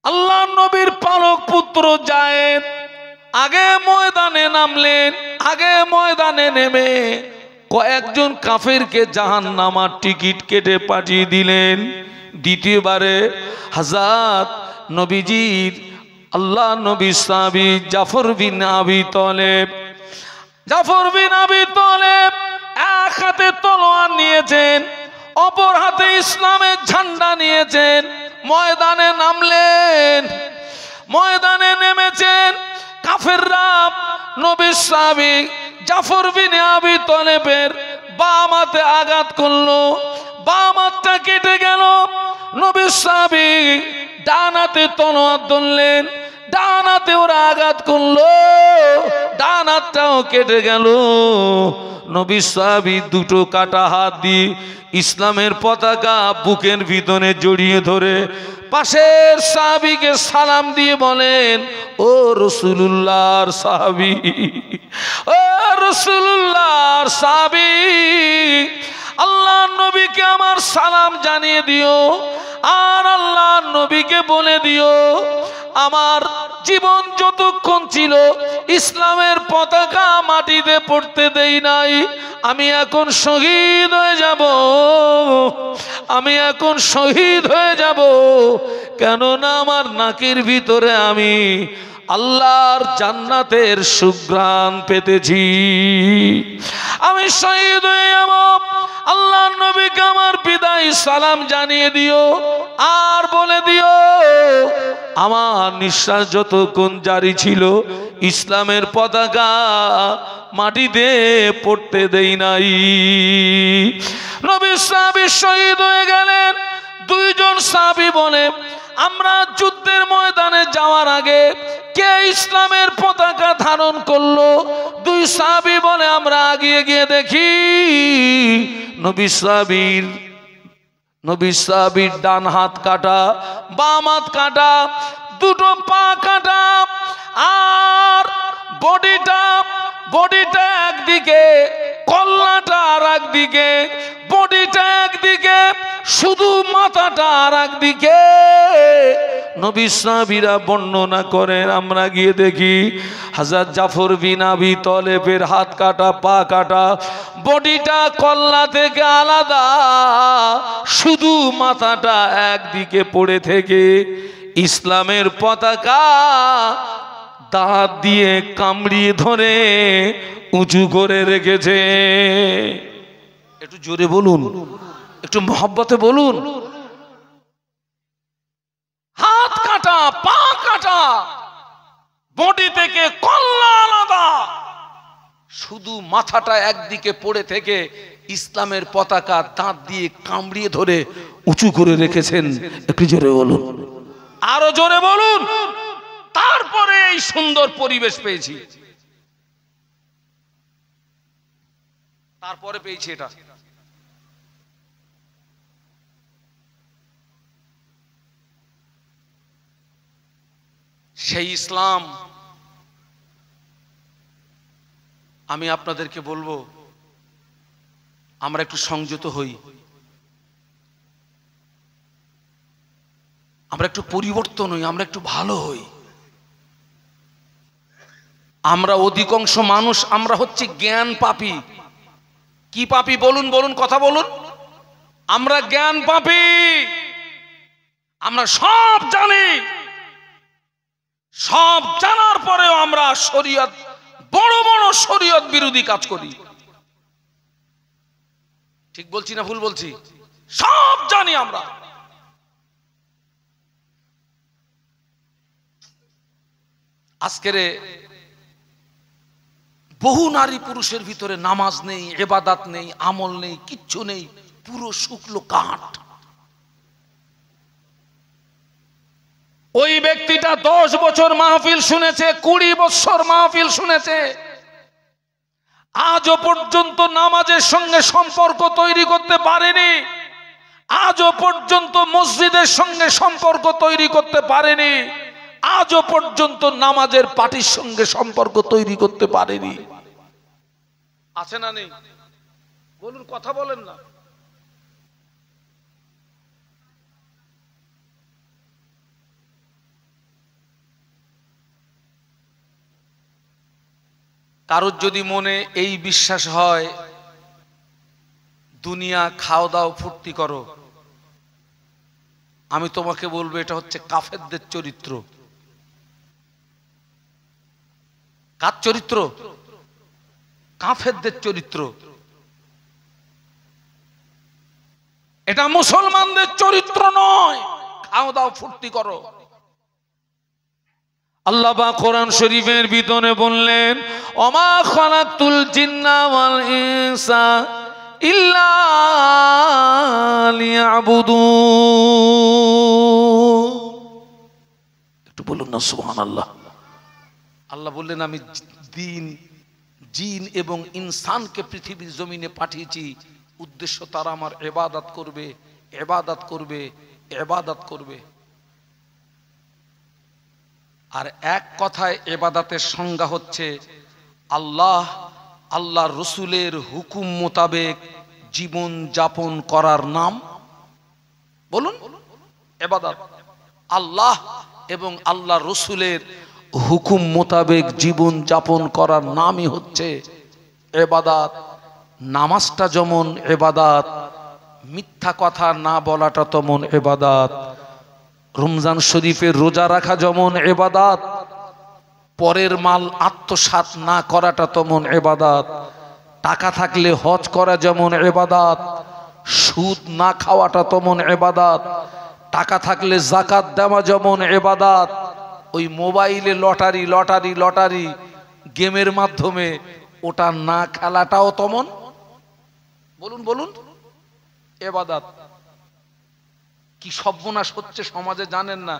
আল্লাহর নবীর পালক পুত্র যায়েদ আগে ময়দানে নামলেন। আগে ময়দানে নেমে কয়েকজন কাফেরকে জাহান্নামার টিকিট কেটে পাঠিয়ে দিলেন। দ্বিতীয়বারে হযরত নবীজির আল্লাহ নবী সাহাবী জাফর বিন আবি তালেব এক হাতে তলোয়ার নিয়েছেন, অপর হাতে ইসলামের ঝান্ডা নিয়েছেন। ময়দানে নামলেন, ময়দানে নেমেছেন। কাফেররা নবীর সাহাবী জাফর বিন আবি তালেবের বাম হাতে আঘাত করলো, বাম হাতটা কেটে গেল। নবীর সাহাবী ডান হাতে তলোয়ার ধরলেন, ডান হাতে ওরা আঘাত করলো, ডান হাতটাও কেটে গেল। নবী সাহাবী দুটো কাটা হাত দিয়ে ইসলামের পতাকা বুকের ভিতরে জড়িয়ে ধরে পাশের সাহাবীকে সালাম দিয়ে বলেন, ও রাসূলুল্লাহর সাহাবী, ও রাসূলুল্লাহর সাহাবী, আল্লাহর নবীকে আমার সালাম জানিয়ে দিও, আর আল্লাহর নবীকে বলে দিও আমার জীবন যতক্ষণ ছিল ইসলামের পতাকা মাটিতে পড়তে দেই নাই। আমি এখন শহীদ হয়ে যাব, আমি এখন শহীদ হয়ে যাব, কেননা আমার নাকের ভিতরে আমি আল্লাহর জান্নাতের সুঘ্রাণ পেতেছি। আমি শহীদ হয়ে যাব। আল্লাহর নবীকে আমার বিদায় সালাম জানিয়ে দিও, আর বলে দিও আমার নিঃশ্বাস যতক্ষণ জারি ছিল ইসলামের পতাকা মাটিতে পড়তে দেই নাই। নবী সাহাবী শহীদ হয়ে গেলেন। দুইজন সাহাবী বলে, আমরা যুদ্ধের ময়দানে যাওয়ার আগে কে ইসলামের পতাকা ধারণ করলো? দুই সাহাবী বলে আমরা এগিয়ে গিয়ে দেখি নবী সাহাবীর ডান হাত কাটা, বাম হাত কাটা, দুটো পা কাটা, আর বডিটা একদিকে, কল্লাটা আর একদিকে, বডিটা একদিকে, শুধু মাথাটা আর একদিকে। নবী সাহাবীরা বর্ণনা করেন আমরা গিয়ে দেখি হযরত জাফর বিন আবি তালেবের হাত কাটা, পা কাটা, বডিটা কল্লা থেকে আলাদা, শুধু মাথাটা একদিকে পড়ে থেকে ইসলামের পতাকা দাঁত দিয়ে কামড়িয়ে ধরে উঁচু করে রেখেছে। একটু জোরে বলুন, একটু মহব্বতে বলুন। হাত কাটা, পা কাটা, বডি থেকে কল্লা আলাদা, শুধু মাথাটা একদিকে পড়ে থেকে ইসলামের পতাকা দাঁত দিয়ে কামড়িয়ে ধরে উঁচু করে রেখেছেন। একটু জোরে বলুন, আরো জোরে বলুন। তারপরে এই সুন্দর পরিবেশ পেয়েছি, তারপরে পেয়েছি এটা। সেই ইসলাম আমি আপনাদেরকে বলবো আমরা একটু সংযত হই, আমরা একটু পরিবর্তন হই, আমরা একটু ভালো হই। আমরা অধিকাংশ মানুষ আমরা হচ্ছে জ্ঞান পাপী। কি পাপী বলুন, বলুন, কথা বলুন। আমরা জ্ঞান পাপী, আমরা সব জানি, সব জানার পরেও আমরা শরীয়ত, বড় বড় শরীয়ত বিরোধী কাজ করি। ঠিক বলছি না ভুল বলছি? সব জানি আমরা। আজকের বহু নারী পুরুষের ভিতরে নামাজ নেই, ইবাদত নেই, আমল নেই, কিচ্ছু নেই, পুরো শুকনো কাঠ। ওই ব্যক্তিটা 10 বছর মাহফিল শুনেছে, 20 বছর মাহফিল শুনেছে, আজও পর্যন্ত নামাজের সঙ্গে সম্পর্ক তৈরি করতে পারেনি, আজও পর্যন্ত মসজিদের সঙ্গে সম্পর্ক তৈরি করতে পারেনি, আজও পর্যন্ত নামাজের পার্টির সঙ্গে সম্পর্ক তৈরি করতে পারেনি। আছে না নেই? বলুন, কথা বলেন না। কারোর যদি মনে এই বিশ্বাস হয় দুনিয়া খাও দাও ফুর্তি করো, আমি তোমাকে বলবো এটা হচ্ছে কাফেরদের চরিত্র। কার চরিত্র? কাফেরদের চরিত্র। এটা মুসলমানদের চরিত্র নয়। খাও দাও ফুর্তি করো। আল্লাহ পাক কোরআন শরীফের ভিতরে বললেন, ওমা খালাকতুল জিন্না ওয়াল ইনসা ইল্লা লিয়াবুদুন। একটু বলুন না সুবহানাল্লাহ। আল্লাহ বললেন আমি জিন এবং ইনসানকে পৃথিবীর জমিনে পাঠিয়েছি, উদ্দেশ্য তারা আমার ইবাদত করবে, ইবাদত করবে, ইবাদত করবে। আর এক কথায় ইবাদতের সংজ্ঞা হচ্ছে আল্লাহর রসুলের হুকুম মোতাবেক জীবন যাপন করার নাম। বলুন, ইবাদত। আল্লাহ এবং আল্লাহর রসুলের হুকুম মোতাবেক জীবন যাপন করার নামই হচ্ছে ইবাদত। নামাজটা যেমন ইবাদত, মিথ্যা কথা না বলাটা তেমন ইবাদত, রমজান শরীফের রোজা রাখা যেমন ইবাদত, পরের মাল আত্মসাৎ না করাটা তেমন ইবাদত, টাকা থাকলে হজ করা যেমন ইবাদত, সুদ না খাওয়াটা তেমন ইবাদত, টাকা থাকলে যাকাত দেওয়া যেমন ইবাদত, ওই মোবাইলে লটারি লটারি লটারি গেমের মাধ্যমে ওটা না খেলাটাও তেমন, বলুন বলুন, ইবাদত। কি সর্বনাশ হচ্ছে সমাজে জানেন না।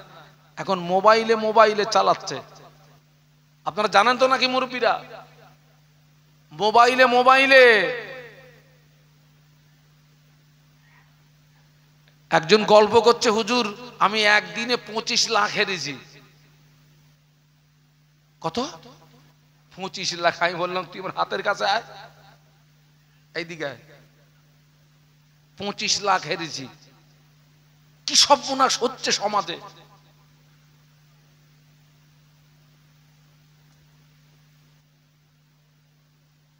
এখন মোবাইলে মোবাইলে চালাচ্ছে, আপনারা জানেন তো নাকি মুরব্বীরা? মোবাইলে মোবাইলে একজন গল্প করছে, হুজুর আমি একদিনে 25 লাখ হেরেছি। কত? 25 লাখ। আমি বললাম তুই আমার হাতের কাছে আয়, এইদিকে আয়। 25 লাখ হেরেছি। কি সর্বনাশ হচ্ছে সমাজে।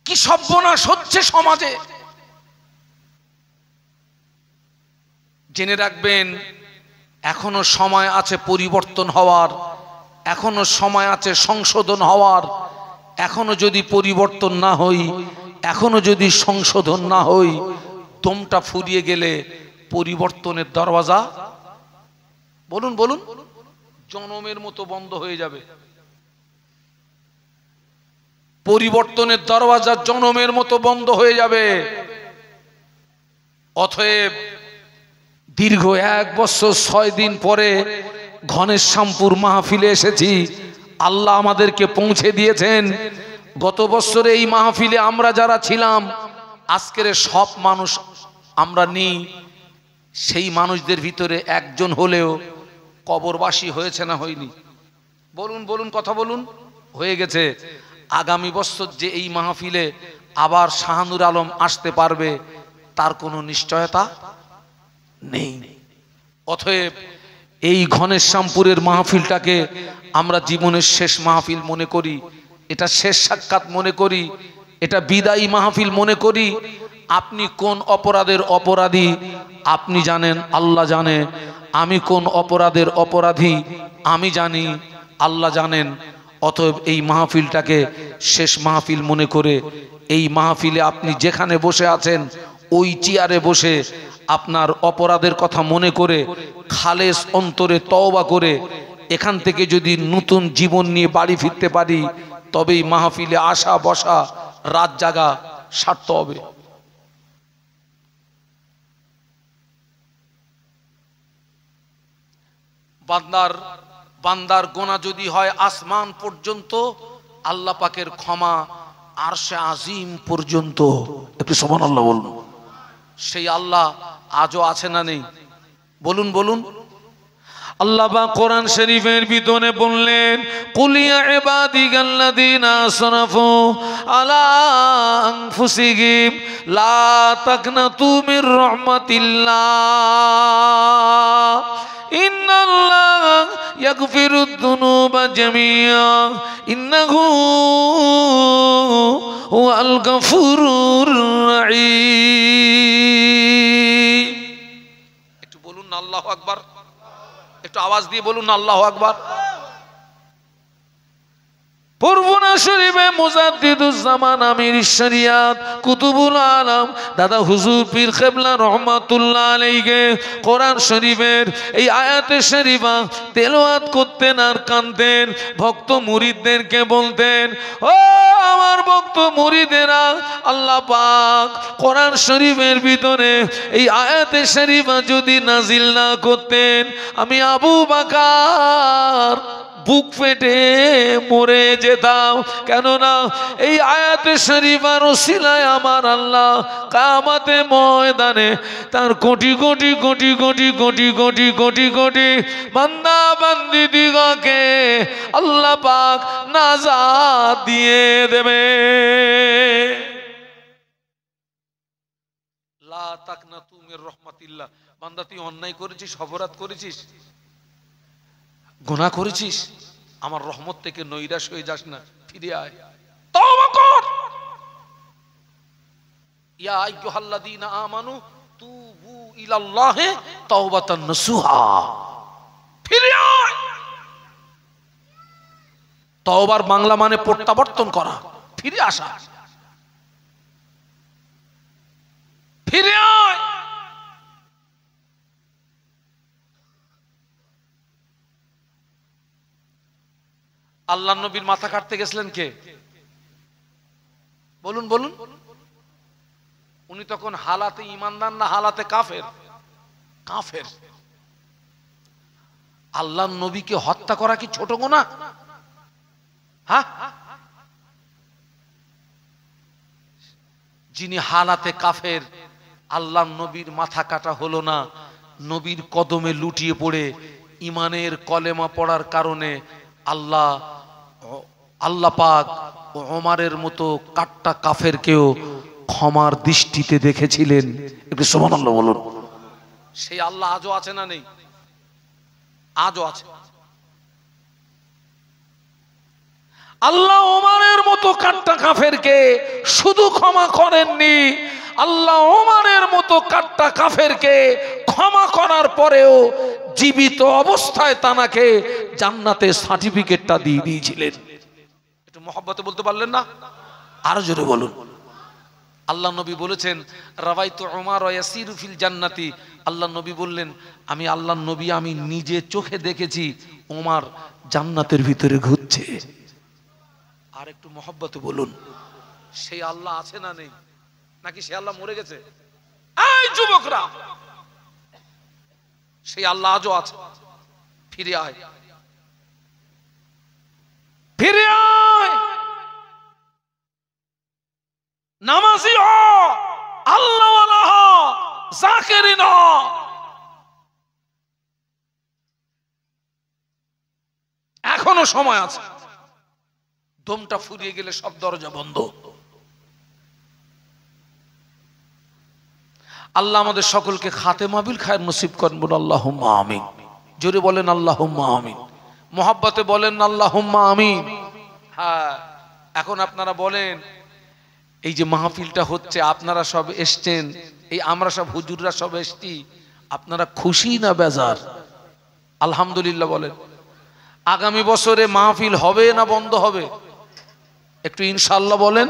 কি সর্বনাশ হচ্ছে সমাজে। জেনে রাখবেন এখনো সময় আছে পরিবর্তন হওয়ার, এখনো সময় আছে সংশোধন হওয়ার। এখনো যদি পরিবর্তন না হই, এখনো যদি সংশোধন না হই, দমটা ফুরিয়ে গেলে পরিবর্তনের দরওয়াজা বলুন বলুন জনমের মতো বন্ধ হয়ে যাবে। পরিবর্তনের দরওয়াজা জনমের মতো বন্ধ হয়ে যাবে। অতএব দীর্ঘ 1 বছর 6 দিন পরে ঘনেশ্যামপুর মাহফিলে এসেছি। আল্লাহ আমাদেরকে পৌঁছে দিয়েছেন। গত বছরে এই মাহফিলে আমরা যারা ছিলাম, আজকের সব মানুষ আমরা নেই। সেই মানুষদের ভিতরে একজন হলেও কবরবাসী হয়েছে না হয়নি? বলুন বলুন কথা বলুন। হয়ে গেছে। আগামী বছর যে এই মাহফিলে আবার শাহানুর আলম আসতে পারবে তার কোনো নিশ্চয়তা নেই। অতএব এই ঘনেশ্যামপুরের মাহফিলটাকে আমরা জীবনের শেষ মাহফিল মনে করি, এটা শেষ সাক্ষাৎ মনে করি, এটা বিদায়ী মাহফিল মনে করি। আপনি কোন অপরাধের অপরাধী আপনি জানেন, আল্লাহ জানে। আমি কোন অপরাধের অপরাধী আমি জানি, আল্লাহ জানেন। অতএব এই মাহফিলটাকে শেষ মাহফিল মনে করে এই মাহফিলে আপনি যেখানে বসে আছেন ওই চেয়ারে বসে আপনার অপরাধের কথা মনে করে খালেস অন্তরে তওবা করে এখান থেকে যদি নতুন জীবন নিয়ে বাড়ি ফিরতে পারি, তবেই মাহফিলে আসা বসা রাত জাগা সার্থক হবে। বান্দার গোনা যদি হয় আসমান পর্যন্ত, আল্লাহ পাকের ক্ষমা আরশে আজিম পর্যন্ত। একটু সুবহানাল্লাহ বলুন। সেই আল্লাহ আজও আছে না নেই? বলুন বলুন। আল্লাহ পাক কোরআন শরীফের ভিতরে বললেন, কুল ইয়া ইবাদিয়াল্লাযীনা আসরাফু আলা আনফুসিহিম লা তাকনাতু মির রাহমাতিল্লাহ ইন্নাল্লাহ ইয়াগফিরুদ যুনুবা জামিআ ইন্নাহু হুয়াল গফুরুর রাহিম। একটু বলুন না আল্লাহু আকবার। একটু আওয়াজ দিয়ে বলুন আল্লাহু আকবার। পূর্বনা শরীফে মুজাদ্দিদুজ্জামান আমির শরিয়াত কুতুবুল আলম দাদা হুজুর পীর কেবলা রহমাতুল্লাহ আলাইহি কোরআন শরীফের এই আয়াতে শরীফা তেলাওয়াত করতেন আর কানতেন। ভক্ত মুরিদদেরকে বলতেন, ও আমার ভক্ত মুরিদেরা, আল্লাহ পাক কোরআন শরীফের ভিতরে এই আয়াতে শরীফা যদি নাজিল না করতেন, আমি আবু বকর বুক ফেটে মরে যেতাম। কেননা এই আয়াতে শরীফার ওসিলায় আমার আল্লাহ কিয়ামতে ময়দানে তার কোটি কোটি কোটি কোটি কোটি কোটি কোটি কোটি বান্দা বান্দীদিগকে আল্লাহ পাক নাজাত দিয়ে দেবে। লা তাকনাতু মির রাহমাতিল্লাহ। বান্দা তুই অন্যায় করেছিস, অপরাধ করেছিস, গুনাহ করেছিস, আমার রহমত থেকে নৈরাশ হয়ে যাস না, ফিরে আয়, তওবা কর। ইয়া আইয়ুহাল্লাযীনা আমানু তুবু ইলাল্লাহি তাওবাতান নাসুহা। ফিরে আয়। তওবার বাংলা মানে প্রত্যাবর্তন করা, ফিরে আসা। ফিরে আয়। আল্লাহ নবীর মাথা কাটতে গেছিলেন কে? বলুন বলুন। উনি তখন হালাতে ঈমানদার না হালাতে কাফের? কাফের। আল্লাহর নবীকে হত্যা করা কি ছোট গুনাহ? হ্যাঁ, যিনি হালাতে কাফের, আল্লাহর নবীর মাথা কাটা হলো না, নবীর কদমে লুটিয়ে পড়ে ইমানের কলেমা পড়ার কারণে আল্লাহ পাক ওমরের মতো কাট্টা কাফেরকেও ক্ষমার দৃষ্টিতে দেখেছিলেন। একটু সুবহানাল্লাহ বলুন। সেই আল্লাহ আজও আছে না নেই? আজও আছে। আল্লাহ ওমরের মতো কাট্টা কাফেরকে শুধু ক্ষমা করেননি, আল্লাহ ওমরের মতো কাট্টা কাফেরকে ক্ষমা করার পরেও জীবিত অবস্থায় তানাকে জান্নাতের সার্টিফিকেটটা দিয়ে দিয়েছিলেন। একটু মহব্বতে বলতে পারলেন না? আরো জোরে বলুন। আল্লাহ নবী বলেছেন, রাবাইতু উমার ইয়াসিরু ফিল জান্নাতি। আল্লাহ নবী বললেন, আমি আল্লাহ নবী আমি নিজে চোখে দেখেছি ওমর জান্নাতের ভিতরে ঘুরছে। আর একটু মহব্বতে বলুন। সেই আল্লাহ আছে না নেই? নাকি সে আল্লাহ মরে গেছে? এই যুবকরা, সেই আল্লাহ আজও আছে। ফিরে আয়, ফিরে আয়, নামাজি হ, আল্লাহওয়ালা হ, জাকিরিন হ। এখনো সময় আছে। দমটা ফুরিয়ে গেলে সব দরজা বন্ধ। আল্লাহ আমাদের সকলকে খাতেমা বিল খায়ের নসিব করেন, বলুন আল্লাহুম্মা আমিন। জোরে বলেন আল্লাহুম্মা আমিন। মোহাব্বতে বলেন আল্লাহুম্মা আমিন। হ্যাঁ, এখন আপনারা বলেন, এই যে মাহফিলটা হচ্ছে, আপনারা সব এসছেন, এই আমরা সব হুজুররা সব এসছি, আপনারা খুশি না বেজার? আলহামদুলিল্লাহ বলেন। আগামী বছরে মাহফিল হবে না বন্ধ হবে? একটু ইনশাআল্লাহ বলেন।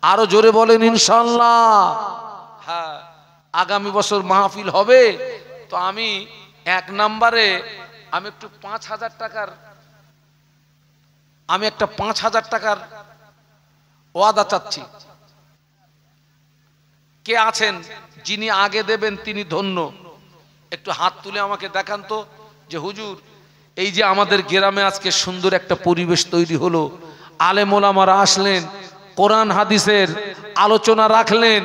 আরো জোরে বলেন ইনশাআল্লাহ। হ্যাঁ, আগামী বছর মাহফিল হবে। তো আমি এক নম্বরে আমি একটু 5,000 টাকার একটা 5,000 টাকার ওয়াদা চাচ্ছি। কে আছেন যিনি আগে দেবেন তিনি ধন্য? একটু হাত তুলে আমাকে দেখান তো, যে হুজুর এই যে আমাদের গ্রামে আজকে সুন্দর একটা পরিবেশ তৈরি হলো, আলেম ওলামারা আসলেন, কোরআন হাদিসের আলোচনা রাখলেন,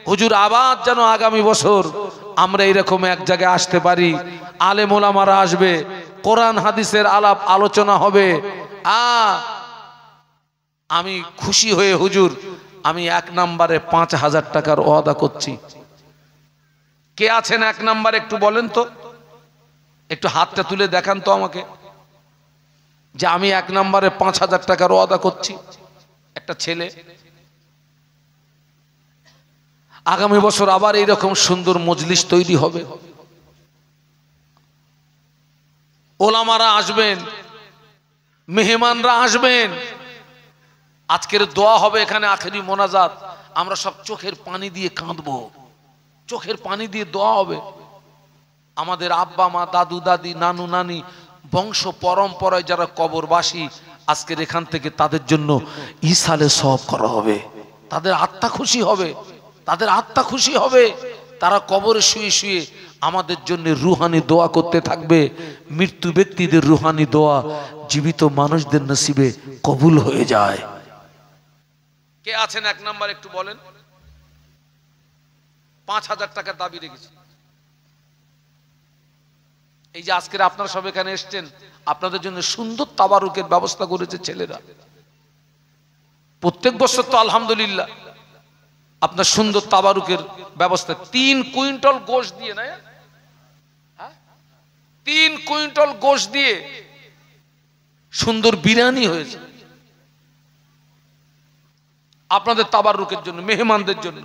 হুজুর আবার যেন আগামী বছর আমরা এরকম এক জায়গায় আসতে পারি, আলেম ওলামারা আসবে, কোরআন হাদিসের আলাপ আলোচনা হবে। আমি খুশি হয়ে হুজুর আমি এক নম্বরে 5,000 টাকার ওয়াদা করছি। কে আছেন এক নম্বরে একটু বলেন তো, একটু হাতটা তুলে দেখান তো আমাকে, যে আমি এক নম্বরে 5,000 টাকার ওয়াদা করছি। একটা ছেলে, আগামী বছর আবার এইরকম সুন্দর মজলিস তৈরি হবে, ওলামারা আসবেন, মেহমানরা আসবেন, আজকের দোয়া হবে এখানে, আখেরি মোনাজাত, আমরা সব চোখের পানি দিয়ে কাঁদবো, চোখের পানি দিয়ে দোয়া হবে। আমাদের আব্বা মা, দাদু দাদি, নানু নানি, বংশ পরম্পরায় যারা কবরবাসী, আজকের এখান থেকে তাদের জন্য ইসালে সওয়াব করা হবে, তাদের আত্মা খুশি হবে, তাদের আত্মা খুশি হবে। তারা কবরে শুয়ে শুয়ে আমাদের জন্য রুহানি দোয়া করতে থাকবে। মৃত্যু ব্যক্তিদের রুহানি দোয়া জীবিত মানুষদের নসিবে কবুল হয়ে যায়। কে আছেন এক নাম্বার একটু বলেন? 5,000 টাকার দাবি রেখেছি। এই যে আজকের আপনারা সব এখানে এসছেন, আপনাদের জন্য সুন্দর তাবারুকের ব্যবস্থা করেছে ছেলেরা। প্রত্যেক বছর তো আলহামদুলিল্লাহ আপনার সুন্দর তাবারুকের ব্যবস্থা। 3 কুইন্টাল গোশত দিয়ে, না 3 কুইন্টাল গোশত দিয়ে সুন্দর বিরিয়ানি হয়েছে আপনাদের তাবারুকের জন্য, মেহমানদের জন্য।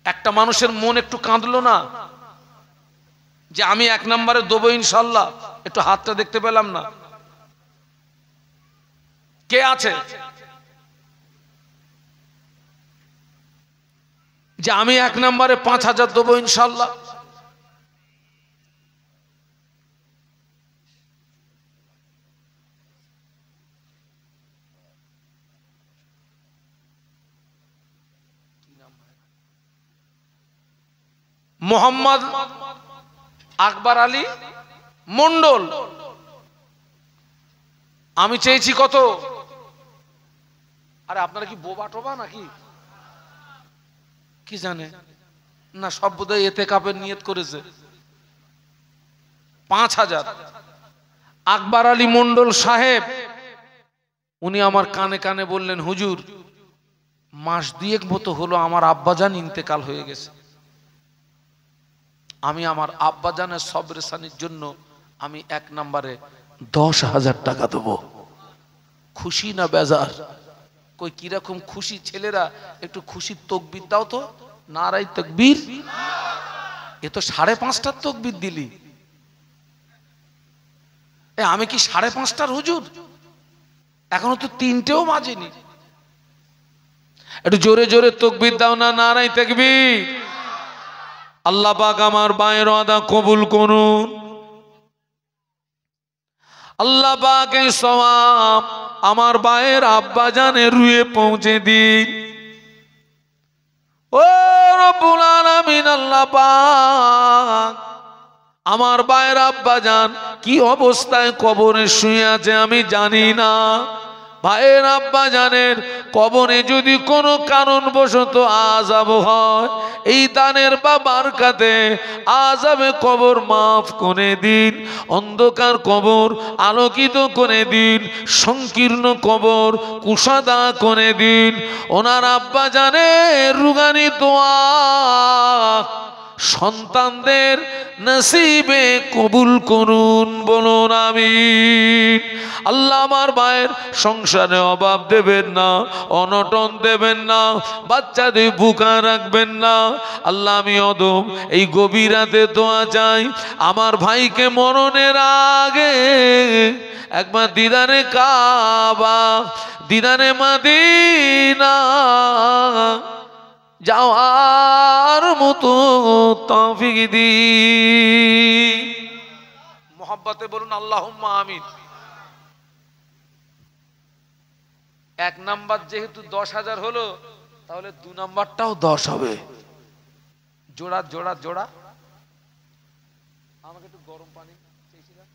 একটা মানুষের মন একটু কাঁদলো না যে আমি এক নম্বরে দেবো ইনশাল্লাহ? একটু হাতটা দেখতে পেলাম না। কে আছে যে আমি এক নম্বরে 5,000 দেবো ইনশাল্লাহ? মোহাম্মদ আকবর আলী মন্ডল। আমি চেয়েছি কত? আরে আপনারা কি বোবা টোবা নাকি? কি জানে না, সব বোধহয় এতেকাফের নিয়ত করেছে। 5000। আকবর আলী মন্ডল সাহেব উনি আমার কানে কানে বললেন, হুজুর মাস দুয়েক মতো হলো আমার আব্বাজান ইন্তেকাল হয়ে গেছে, আমি আমার আব্বাজানের সবরেসানির জন্য আমি 1 নম্বরে 10,000 টাকা দেবো। খুশি না বেজার? কই কিরকম খুশি ছেলেরা? একটু খুশির তকবীর দাও তো, নারাই তকবীর। এ তো 5:30টার তকবীর দিলি। আমি কি 5:30টার হুজুর? এখনো তো 3টেও বাজেনি। একটু জোরে জোরে তকবীর দাও না, নারাই তাকবীর। আল্লাহ পাক আমার বায়ের ওয়াদা কবুল করুন। আল্লাহ পাক এই সওয়াব আমার বায়ের আব্বা জানের রুয়ে পৌঁছে দিন। ও রব্বুল আলামিন, আল্লাহ পাক আমার বায়ের আব্বা জান কি অবস্থায় কবরে শুয়ে আছে আমি জানি না। ভাইয়ের আব্বা জানের কবরে যদি কোনো কারণবশত আযাব হয়, এই দানের বাবার কাছে আযাবে কবর মাফ করে দিন, অন্ধকার কবর আলোকিত করে দিন, সংকীর্ণ কবর কুশাদা করে দিন। ওনার আব্বা জানের রুগানি দোয়া সন্তানদের নসিবে কবুল করুন, বলুন আমিন। আল্লাহ আমার ভাইয়ের সংসারে অভাব দেবেন না, অনটন দেবেন না, বাচ্চাদের ভুকা রাখবেন না। আল্লাহ আমি অদম এই গভীর রাতে দোয়া চাই, আমার ভাইকে মরণের আগে একবার দিদারে কাবা, দিদারে মদিনা যাওয়ার মতো তৌফিক দি। মোহাব্বতে বলুন আল্লাহুম্মা আমিন। 1 নাম্বার যেহেতু 10,000 হলো, তাহলে 2 নাম্বারটাও 10 হবে। জোড়া জোড়া জোড়া। আমাকে একটু গরম পানি চেয়েছিলাম।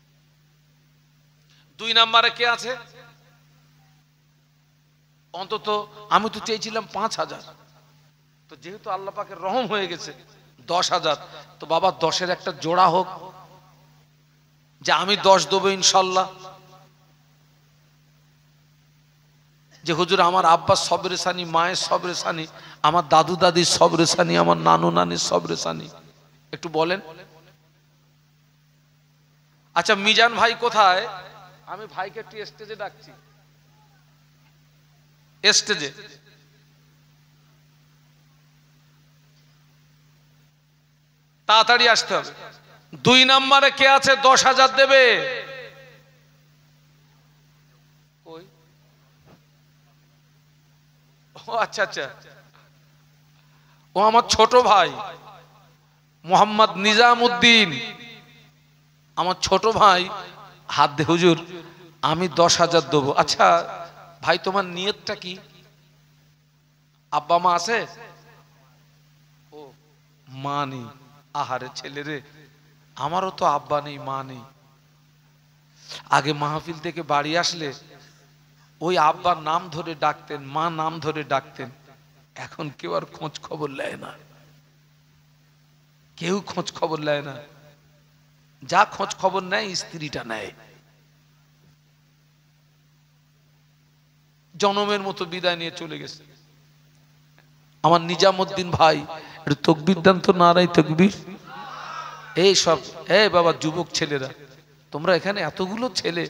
2 নাম্বারে কে আছে? অন্তত আমি তো চেয়েছিলাম 5,000, তো যেহেতু আল্লাহ পাকের রহম হয়ে গেছে 10,000, তো বাবা 10-এর একটা জোড়া হোক, যে আমি 10 দেবো ইনশাল্লাহ। যে হুজুর আমার আব্বার সবরেসানি, মায়ের সবরেসানি, আমার দাদু দাদির সবরেসানি, আমার নানু নানির সবরেসানি, একটু বলেন। আচ্ছা মিজান ভাই কোথায়? আমি ভাইকে একটু স্টেজে ডাকছি, স্টেজে। তাড়াতাড়ি আসতে হবে। 2 নম্বরে কে আছে 10,000 দেবে? কই? ও আচ্ছা আচ্ছা, ও আমার ছোট ভাই মোহাম্মদ নিজামউদ্দিন, আমার ছোট ভাই। হাত দে হুজুর, আমি 10,000 দেবো। আচ্ছা ভাই তোমার নিয়তটা কি? আব্বা মা আছে? ও মা নেই। আহারে ছেলে রে, আমারও তো আব্বা নেই মা নেই। আগে মাহফিল থেকে বাড়ি আসলে ওই আব্বার নাম ধরে ডাকতেন, মা নাম ধরে ডাকতেন। এখন কেউ আর খোঁজ খবর নেয় না, কেউ খোঁজ খবর নেয় না। যা খোঁজ খবর নেয় স্ত্রীটা নেয়। জনমের মতো বিদায় নিয়ে চলে গেছে। আমার নিজামউদ্দিন ভাই একটু তকবীর দেন তো, নারাই তকবীর। এই সব বাবা যুবক ছেলেরা, তোমরা এখানে এতগুলো ছেলে,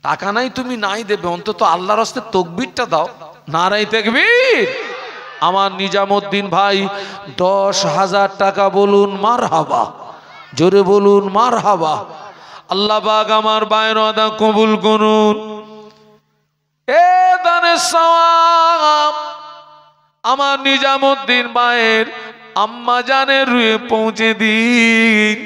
টাকা নাই তুমি নাই দেবে, অন্তত আল্লাহর রাস্তায় তকবীরটা দাও, নারাই তাকবীর। আমার নিজামউদ্দিন ভাই 10,000 টাকা বলুন মারহাবা, জোরে বলুন মারহাবা। আল্লাহ পাক আমার বায়ের ওয়াদা কবুল করুন। এ দানের সওয়াব আমার নিজামউদ্দিন ভাইয়ের আম্মা জানের রুয়ে পৌঁছে দিন।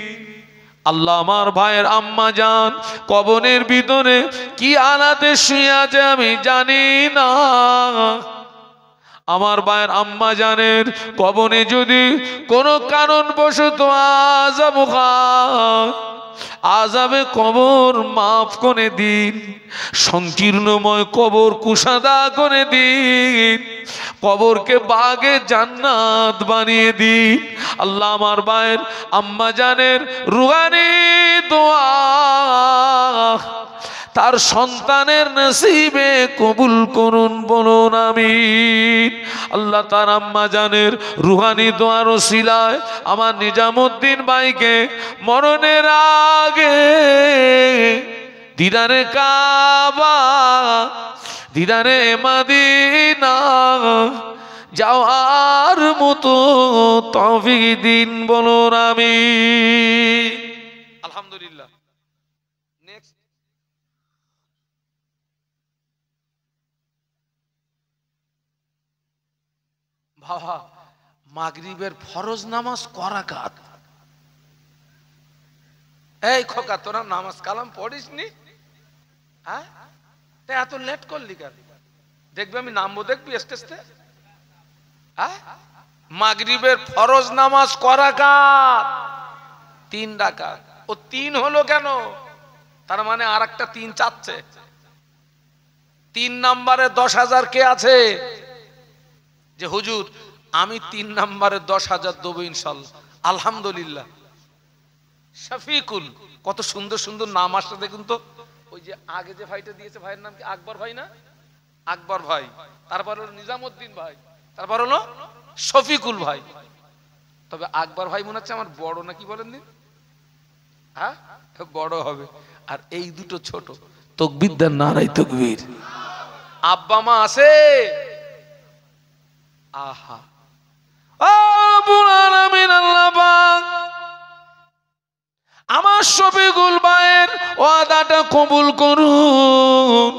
আল্লাহ আমার ভাইয়ের আম্মা জান কবরের ভিতরে কি আলাতে শুয়ে আছে আমি জানি না। আমার ভাইয়ের আম্মা জানের কবরে যদি কোনো কারণবশত আযাব খায়, আযাবে কবর মাফ করে দিন, সংকীর্ণময় কবর কুশাদা করে দিন, কবরকে বাগে জান্নাত বানিয়ে দিন। আল্লাহ আমার ভাইয়ের আম্মা জানের রুহানি দোয়া তার সন্তানের নসিবে কবুল করুন, বলুন আমিন। আল্লাহ তার আম্মা জানের রুহানি দোয়ার ওসিলায় আমার নিজামুদ্দিন ভাইকে মরণের আগে দিদারে কাবা, দিদারে মদিনা যাওয়ার মতো তৌফিক দিন, বলুন আমিন। আলহামদুলিল্লাহ। নেক্সট বাবা, মাগরিবের ফরজ নামাজ করাকাত। এই খোকা, তোরা নামাজ কালাম পড়িস নি? হ্যাঁ, এত লেট করলি কেন? দেখবি আমি নামবো, দেখবি স্টেজে। হ্যাঁ, মাগরিবের ফরজ নামাজ করাকাত 3 রাকাত। ও 3 হলো কেন? তার মানে আর একটা 3 চাচ্ছে। 3 নম্বরে 10,000 কে আছে যে হুজুর আমি 3 নম্বরে 10,000 দেবো ইনশাল্লাহ? আলহামদুলিল্লাহ। শফিকুল, কত সুন্দর সুন্দর নাম আসছে দেখুন তো। ওই যে আগে যে ভাইটা দিয়েছে, ভাইয়ের নাম কি? আকবর ভাই না? আকবর ভাই, তারপর হলো নিজামুদ্দিন ভাই, তারপর হলো শফিকুল ভাই। তবে আকবর ভাই মনে হচ্ছে আমার বড়, নাকি বলেন দিন? হ্যাঁ, বড় হবে। আর এই দুটো ছোট। তাকবীর দেন, নারায়ে তাকবীর। আব্বা মা আছে? আহা, রব্বুল আলামিন আল্লাহ পাক আমার শফিকুল ভাইয়ের ওয়াদাটা কবুল করুন।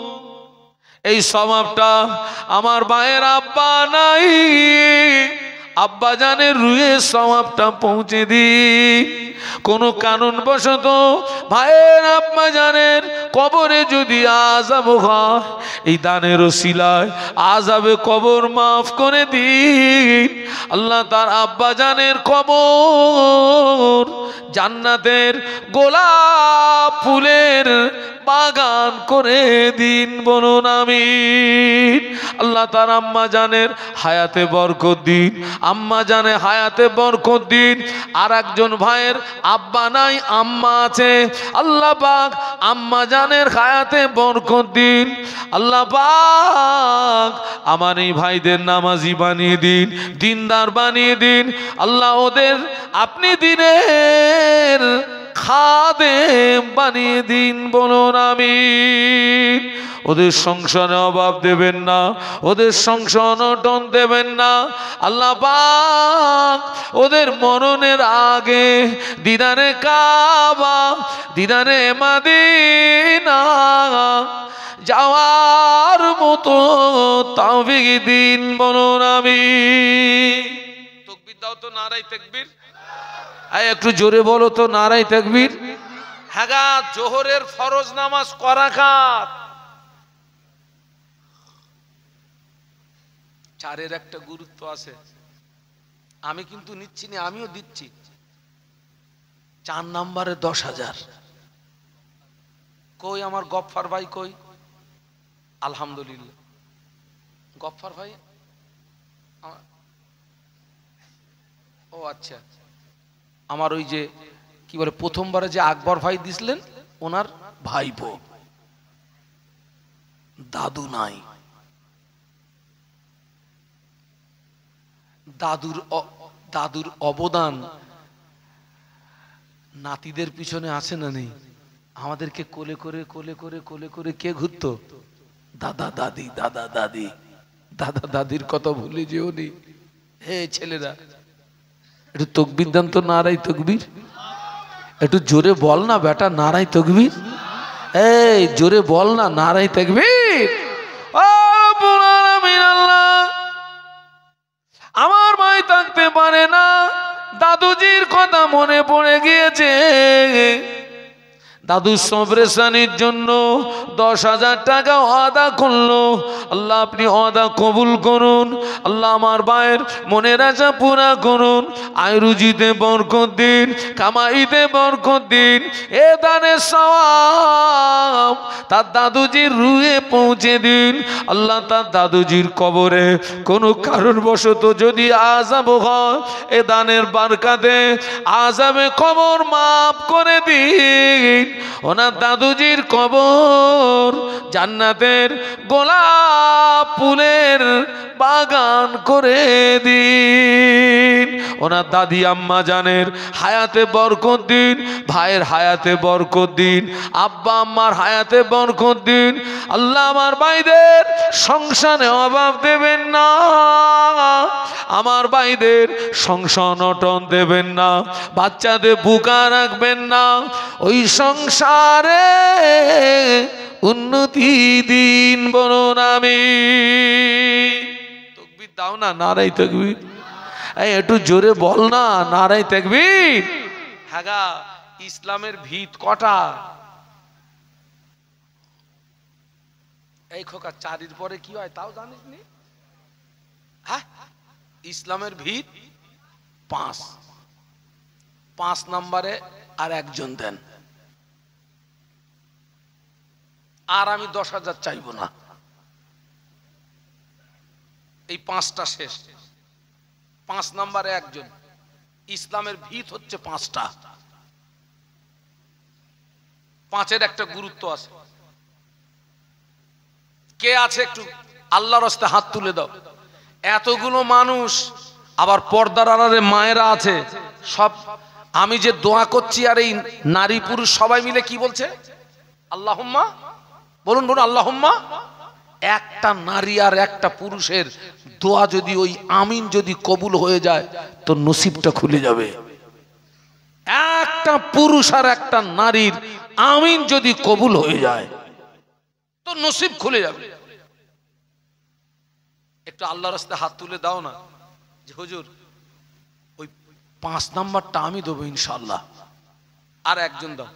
এই সওয়াবটা আমার ভাইয়ের আব্বা নাই, আব্বা জানের রুহে সওয়াবটা পৌঁছে দিন। কোনো কারণবশত ভাইয়ের আব্বা জানের কবরে যদি আযাব হয়, এই দানের ওসিলায় আযাবে কবর মাফ করে দিন। আল্লাহ তার আব্বা জানের কবর জান্নাতের গোলাপ ফুলের বাগান করে দিন, বলুন আমিন। আল্লাহ তার আম্মা জানের হায়াতে বরকত দিন, আম্মা জানে হায়াতে বরকত দিন। আর একজন ভাইয়ের আব্বা নাই, আম্মা আছে। আল্লাহ পাক আম্মা জানের হায়াতে বরকত দিন। আল্লাহ পাক আমার এই ভাইদের নামাজি বানিয়ে দিন, দিনদার বানিয়ে দিন। আল্লাহ ওদের আপনি দিনের খাদেম বানিয়ে দিন, বলুন আমিন। ওদের সংসারে অভাব দেবেন না, ওদের সংসার অনটন দেবেন না। আল্লাহ পাক ওদের মরণের আগে দিদারে কাবা, দিদারে মদিনা যাওয়ার মতো তৌফিক দিন, বলুন আমিন। তাকবীর দাও তো, নারায়ে তাকবীর। একটু জোরে বলো তো, নারায়ে তাকবীর। হ্যাঁ গা, জোহরের ফরজ নামাজ করাকাত। 4-এর একটা গুরুত্ব আছে, আমি কিন্তু নিচ্ছি না, আমিও দিচ্ছি। 4 নম্বরে 10,000। কই আমার গফফার ভাই কই? আলহামদুলিল্লাহ। গফফার ভাই, ও আচ্ছা, আমার ওই যে কি বলে প্রথমবারে যে আকবর ভাই দিছিলেন, ওনার ভাইপো, দাদু নাই। দাদুর অবদান নাতিদের পিছনে আছে না নেই? আমাদেরকে কোলে করে কোলে করে কোলে করে কে ঘুরতো? দাদা দাদি, দাদা দাদি। দাদা দাদির কথা ভুলে যেও নি। হে ছেলেরা, একটু তাকবীর দেন তো, নারায়ে তাকবীর। একটু জোরে বল না বেটা, নারায়ে তাকবীর। এই জোরে বল না, নারায়ে তাকবীর। ও রব্বুল আলামিন আল্লাহ, আমার ভাই থাকতে পারে না, দাদুজির কথা মনে পড়ে গিয়েছে। দাদুর অপারেশনের জন্য 10,000 টাকা ওয়াদা করলো। আল্লাহ আপনি ওয়াদা কবুল করুন। আল্লাহ আমার ভাইয়ের মনের আশা পুরা করুন। আয় রুজিতে বরকত দিন, কামাইতে বরকত দিন। এ দানের সওয়াব তার দাদুজির রুহে পৌঁছে দিন। আল্লাহ তার দাদুজির কবরে কোনো কারণবশত যদি আযাব হয়, এ দানের বারকাতে আযাবে কবর মাফ করে দিন। ওনার দাদুজির কবর জান্নাতের গোলাপ ফুলের বাগান করে দিন। ওনার দাদি আম্মা জানের হায়াতে বরকত দিন, ভাইয়ের হায়াতে বরকত দিন, আব্বা আম্মার হায়াতে বরকত দিন। আল্লাহ আমার ভাইদের সংসারে অভাব দেবেন না, আমার ভাইদের সংসার অটন দেবেন না, বাচ্চাদের বুকা রাখবেন না, ওই সংসারে উন্নতি দিন বলুন আমিন। তাকবীর দাও না, নারায়ে তাকবীর। এই একটু জোরে বল না, নারায়ে তাকবীর। হ্যাঁ, ইসলামের ভিত কটা? এই খোকা, 4-এর পরে কি হয় তাও জানিস নি? হ্যাঁ, ইসলামের ভিত 5। 5 নম্বরে আর একজন দেন। আর আমি 10,000 চাইব না, এই 5টা শেষ। 5 নম্বরে একজন। ইসলামের ভিত হচ্ছে 5টা। 5-এর একটা গুরুত্ব আছে। কে আছে একটু আল্লাহর রাস্তায় হাত তুলে দাও। এতগুলো মানুষ, আবার পর্দার আড়ালে মায়েরা আছে সব। আমি যে দোয়া করছি, আর এই নারী পুরুষ সবাই মিলে কি বলছে? আল্লাহুম্মা বলুন, বলুন আল্লাহুম্মা। একটা নারী আর একটা পুরুষের দোয়া যদি ওই আমিন যদি কবুল হয়ে যায়, তো নসিবটা খুলে যাবে। একটা পুরুষ আর একটা নারীর আমিন যদি কবুল হয়ে যায়, তো নসিব খুলে যাবে। একটু আল্লাহর রাস্তায় হাত তুলে দাও না, যে হুজুর ওই 5 নাম্বারটা আমি দেবো ইনশাআল্লাহ। আর একজন দাও,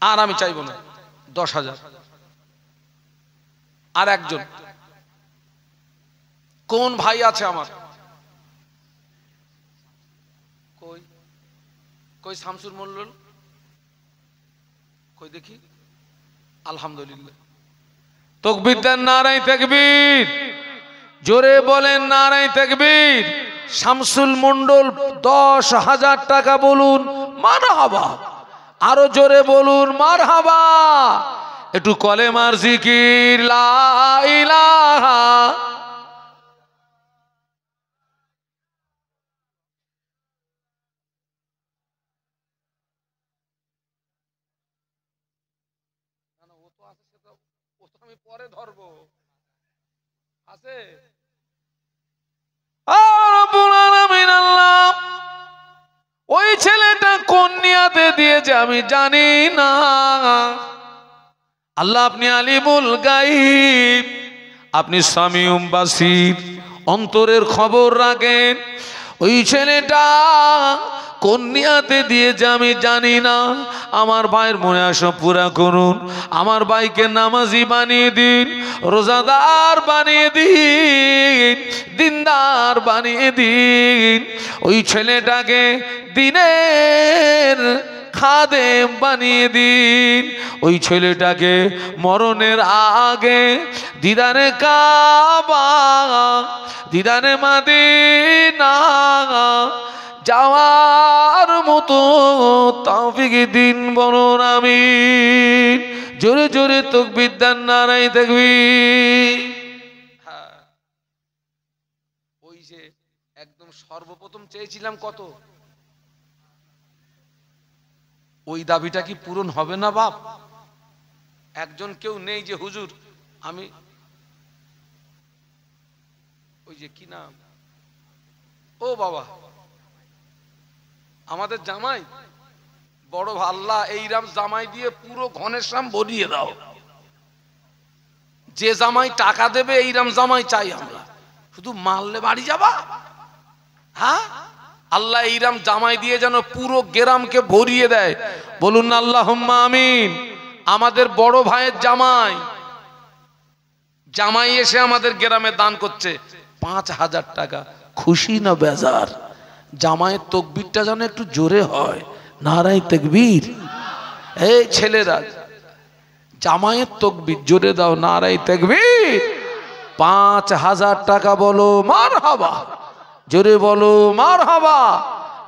আর আমি চাইবো না। 10,000। আর একজন কোন ভাই আছে আমার? কই কই শামসুর মল্ল, কই দেখি। আলহামদুলিল্লাহ। তাকবীর দেন, নারায়ে তাকবীর। জোরে বলেন নারায়ে তাকবীর। শামসুল মন্ডল 10,000 টাকা বলুন মারহাবা। আরো জোরে বলুন মারহাবা। একটু কলেমার জিকির, লা ইলাহা। আমি পরে ধরবো, আছে। ওই ছেলেটা কোন নিয়াতে দিয়েছে আমি জানি না। আল্লাহ আপনি আলিমুল গায়ব, আপনি সামিউম বাসির, অন্তরের খবর রাখেন। ওই ছেলেটা কোন নিয়াতে দিয়েছে আমি জানি না। আমার ভাইয়ের মনে আশা পুরা করুন। আমার ভাইকে নামাজি বানিয়ে দিন, রোজাদার বানিয়ে দিন, দিনদার বানিয়ে দিন। ওই ছেলেটাকে দিনের খাদেম বানিয়ে দিন। ওই ছেলেটাকে মরণের আগে দিদারে কাবা, দিদারে মদিনা যাওয়ার মতো তৌফিক দিন বলুন আমিন। জোরে জোরে তাকবীর দেন, নারায়ে তাকবীর। ওই যে একদম সর্বপ্রথম চেয়েছিলাম কত, ওই দাবিটা কি পূরণ হবে না বাপ? একজন কেউ নেই যে হুজুর আমি ওই যে কি নাম, ও বাবা আমাদের জামাই বড় আল্লাহ এইরাম জামাই দিয়ে পুরো ঘনেশ্যাম ভরিয়ে দাও। যে জামাই টাকা দেবে এইরাম জামাই চাই আমরা। শুধু মারলে বাড়ি যাবা? হ্যাঁ, আল্লাহ এইরাম জামাই দিয়ে যেন পুরো গ্রামকে ভরিয়ে দেয়। বলুন না আল্লাহুম্মা আমিন। আমাদের বড় ভাইয়ের জামাই এসে আমাদের গ্রামে দান করছে 5,000 টাকা। খুশি না বেজার? জামাইয়ের তাকবীরটা যেন একটু জোরে হয়। নারায়ে তাকবীর। এই ছেলেরা, জামাইয়ের তাকবীর জোরে দাও। নারায়ে তাকবীর। 5,000 টাকা বলো মারহাবা, জোরে বলো মারহাবা।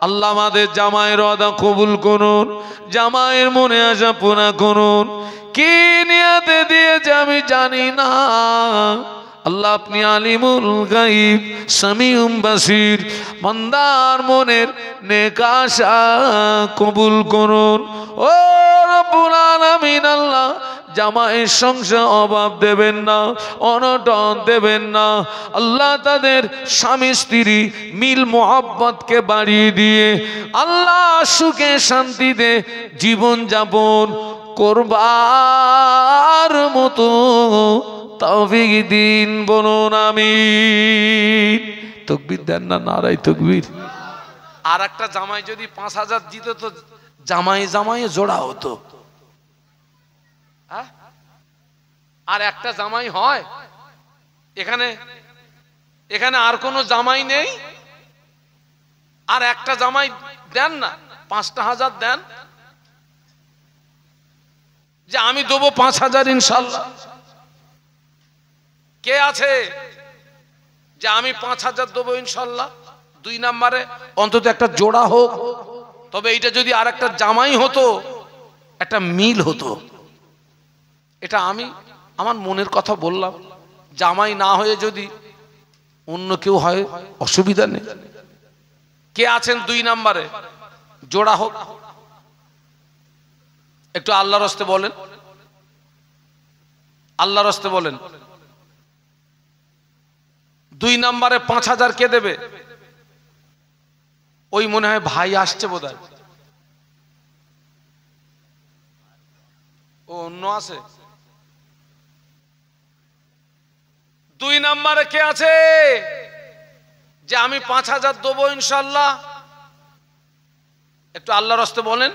আল্লাহ আমাদের জামাইয়ের ওয়াদা কবুল করুন, জামাইয়ের মনে আশা পূর্ণ করুন। কি নিয়তে দিয়েছে আমি জানি না। আল্লাহ আপনি আলিমুল গায়ব সামিউম বাসির, বান্দার মনের নেক আশা কবুল করুন। ও রব্বুল আলামিন, আল্লাহ জামাইয়ের সংসার অভাব দেবেন না, অনটন দেবেন না। আল্লাহ তাদের স্বামী স্ত্রী মিল মোহাব্বতকে বাড়িয়ে দিয়ে আল্লাহ সুখে শান্তিতে জীবন যাপন করবার মতো তৌফিক দিন। বলুন আমিন। তাকবীর দেন না? নারায়ে তাকবীর। আর একটা জামাই যদি 5,000 দিত তো জামাই জোড়া হতো। আর একটা জামাই হয় এখানে আর কোনো জামাই নেই। আর একটা জামাই দেন না, 5,000 দেন যে আমি দেবো 5,000 ইনশাল্লাহ। কে আছে যে আমি 5,000 দেবো ইনশাল্লাহ? 2 নম্বরে অন্তত একটা জোড়া হোক। তবে এইটা যদি আর একটা জামাই হতো, একটা মিল হতো। এটা আমি আমার মনের কথা বললাম। জামাই না হয়ে যদি অন্য কেউ হয় অসুবিধা নেই। কে আছেন 2 নম্বরে? জোড়া হোক। একটু আল্লাহর রাস্তে বলেন, আল্লাহর রাস্তে বলেন। 2 নম্বরে 5,000 কে দেবে? ওই মনে হয় ভাই আসছে বোধহয়। ও অন্য আছে। 2 নম্বরে কে আছে যে আমি 5,000 দেবো ইনশাল্লাহ? একটু আল্লাহর রাস্তে বলেন।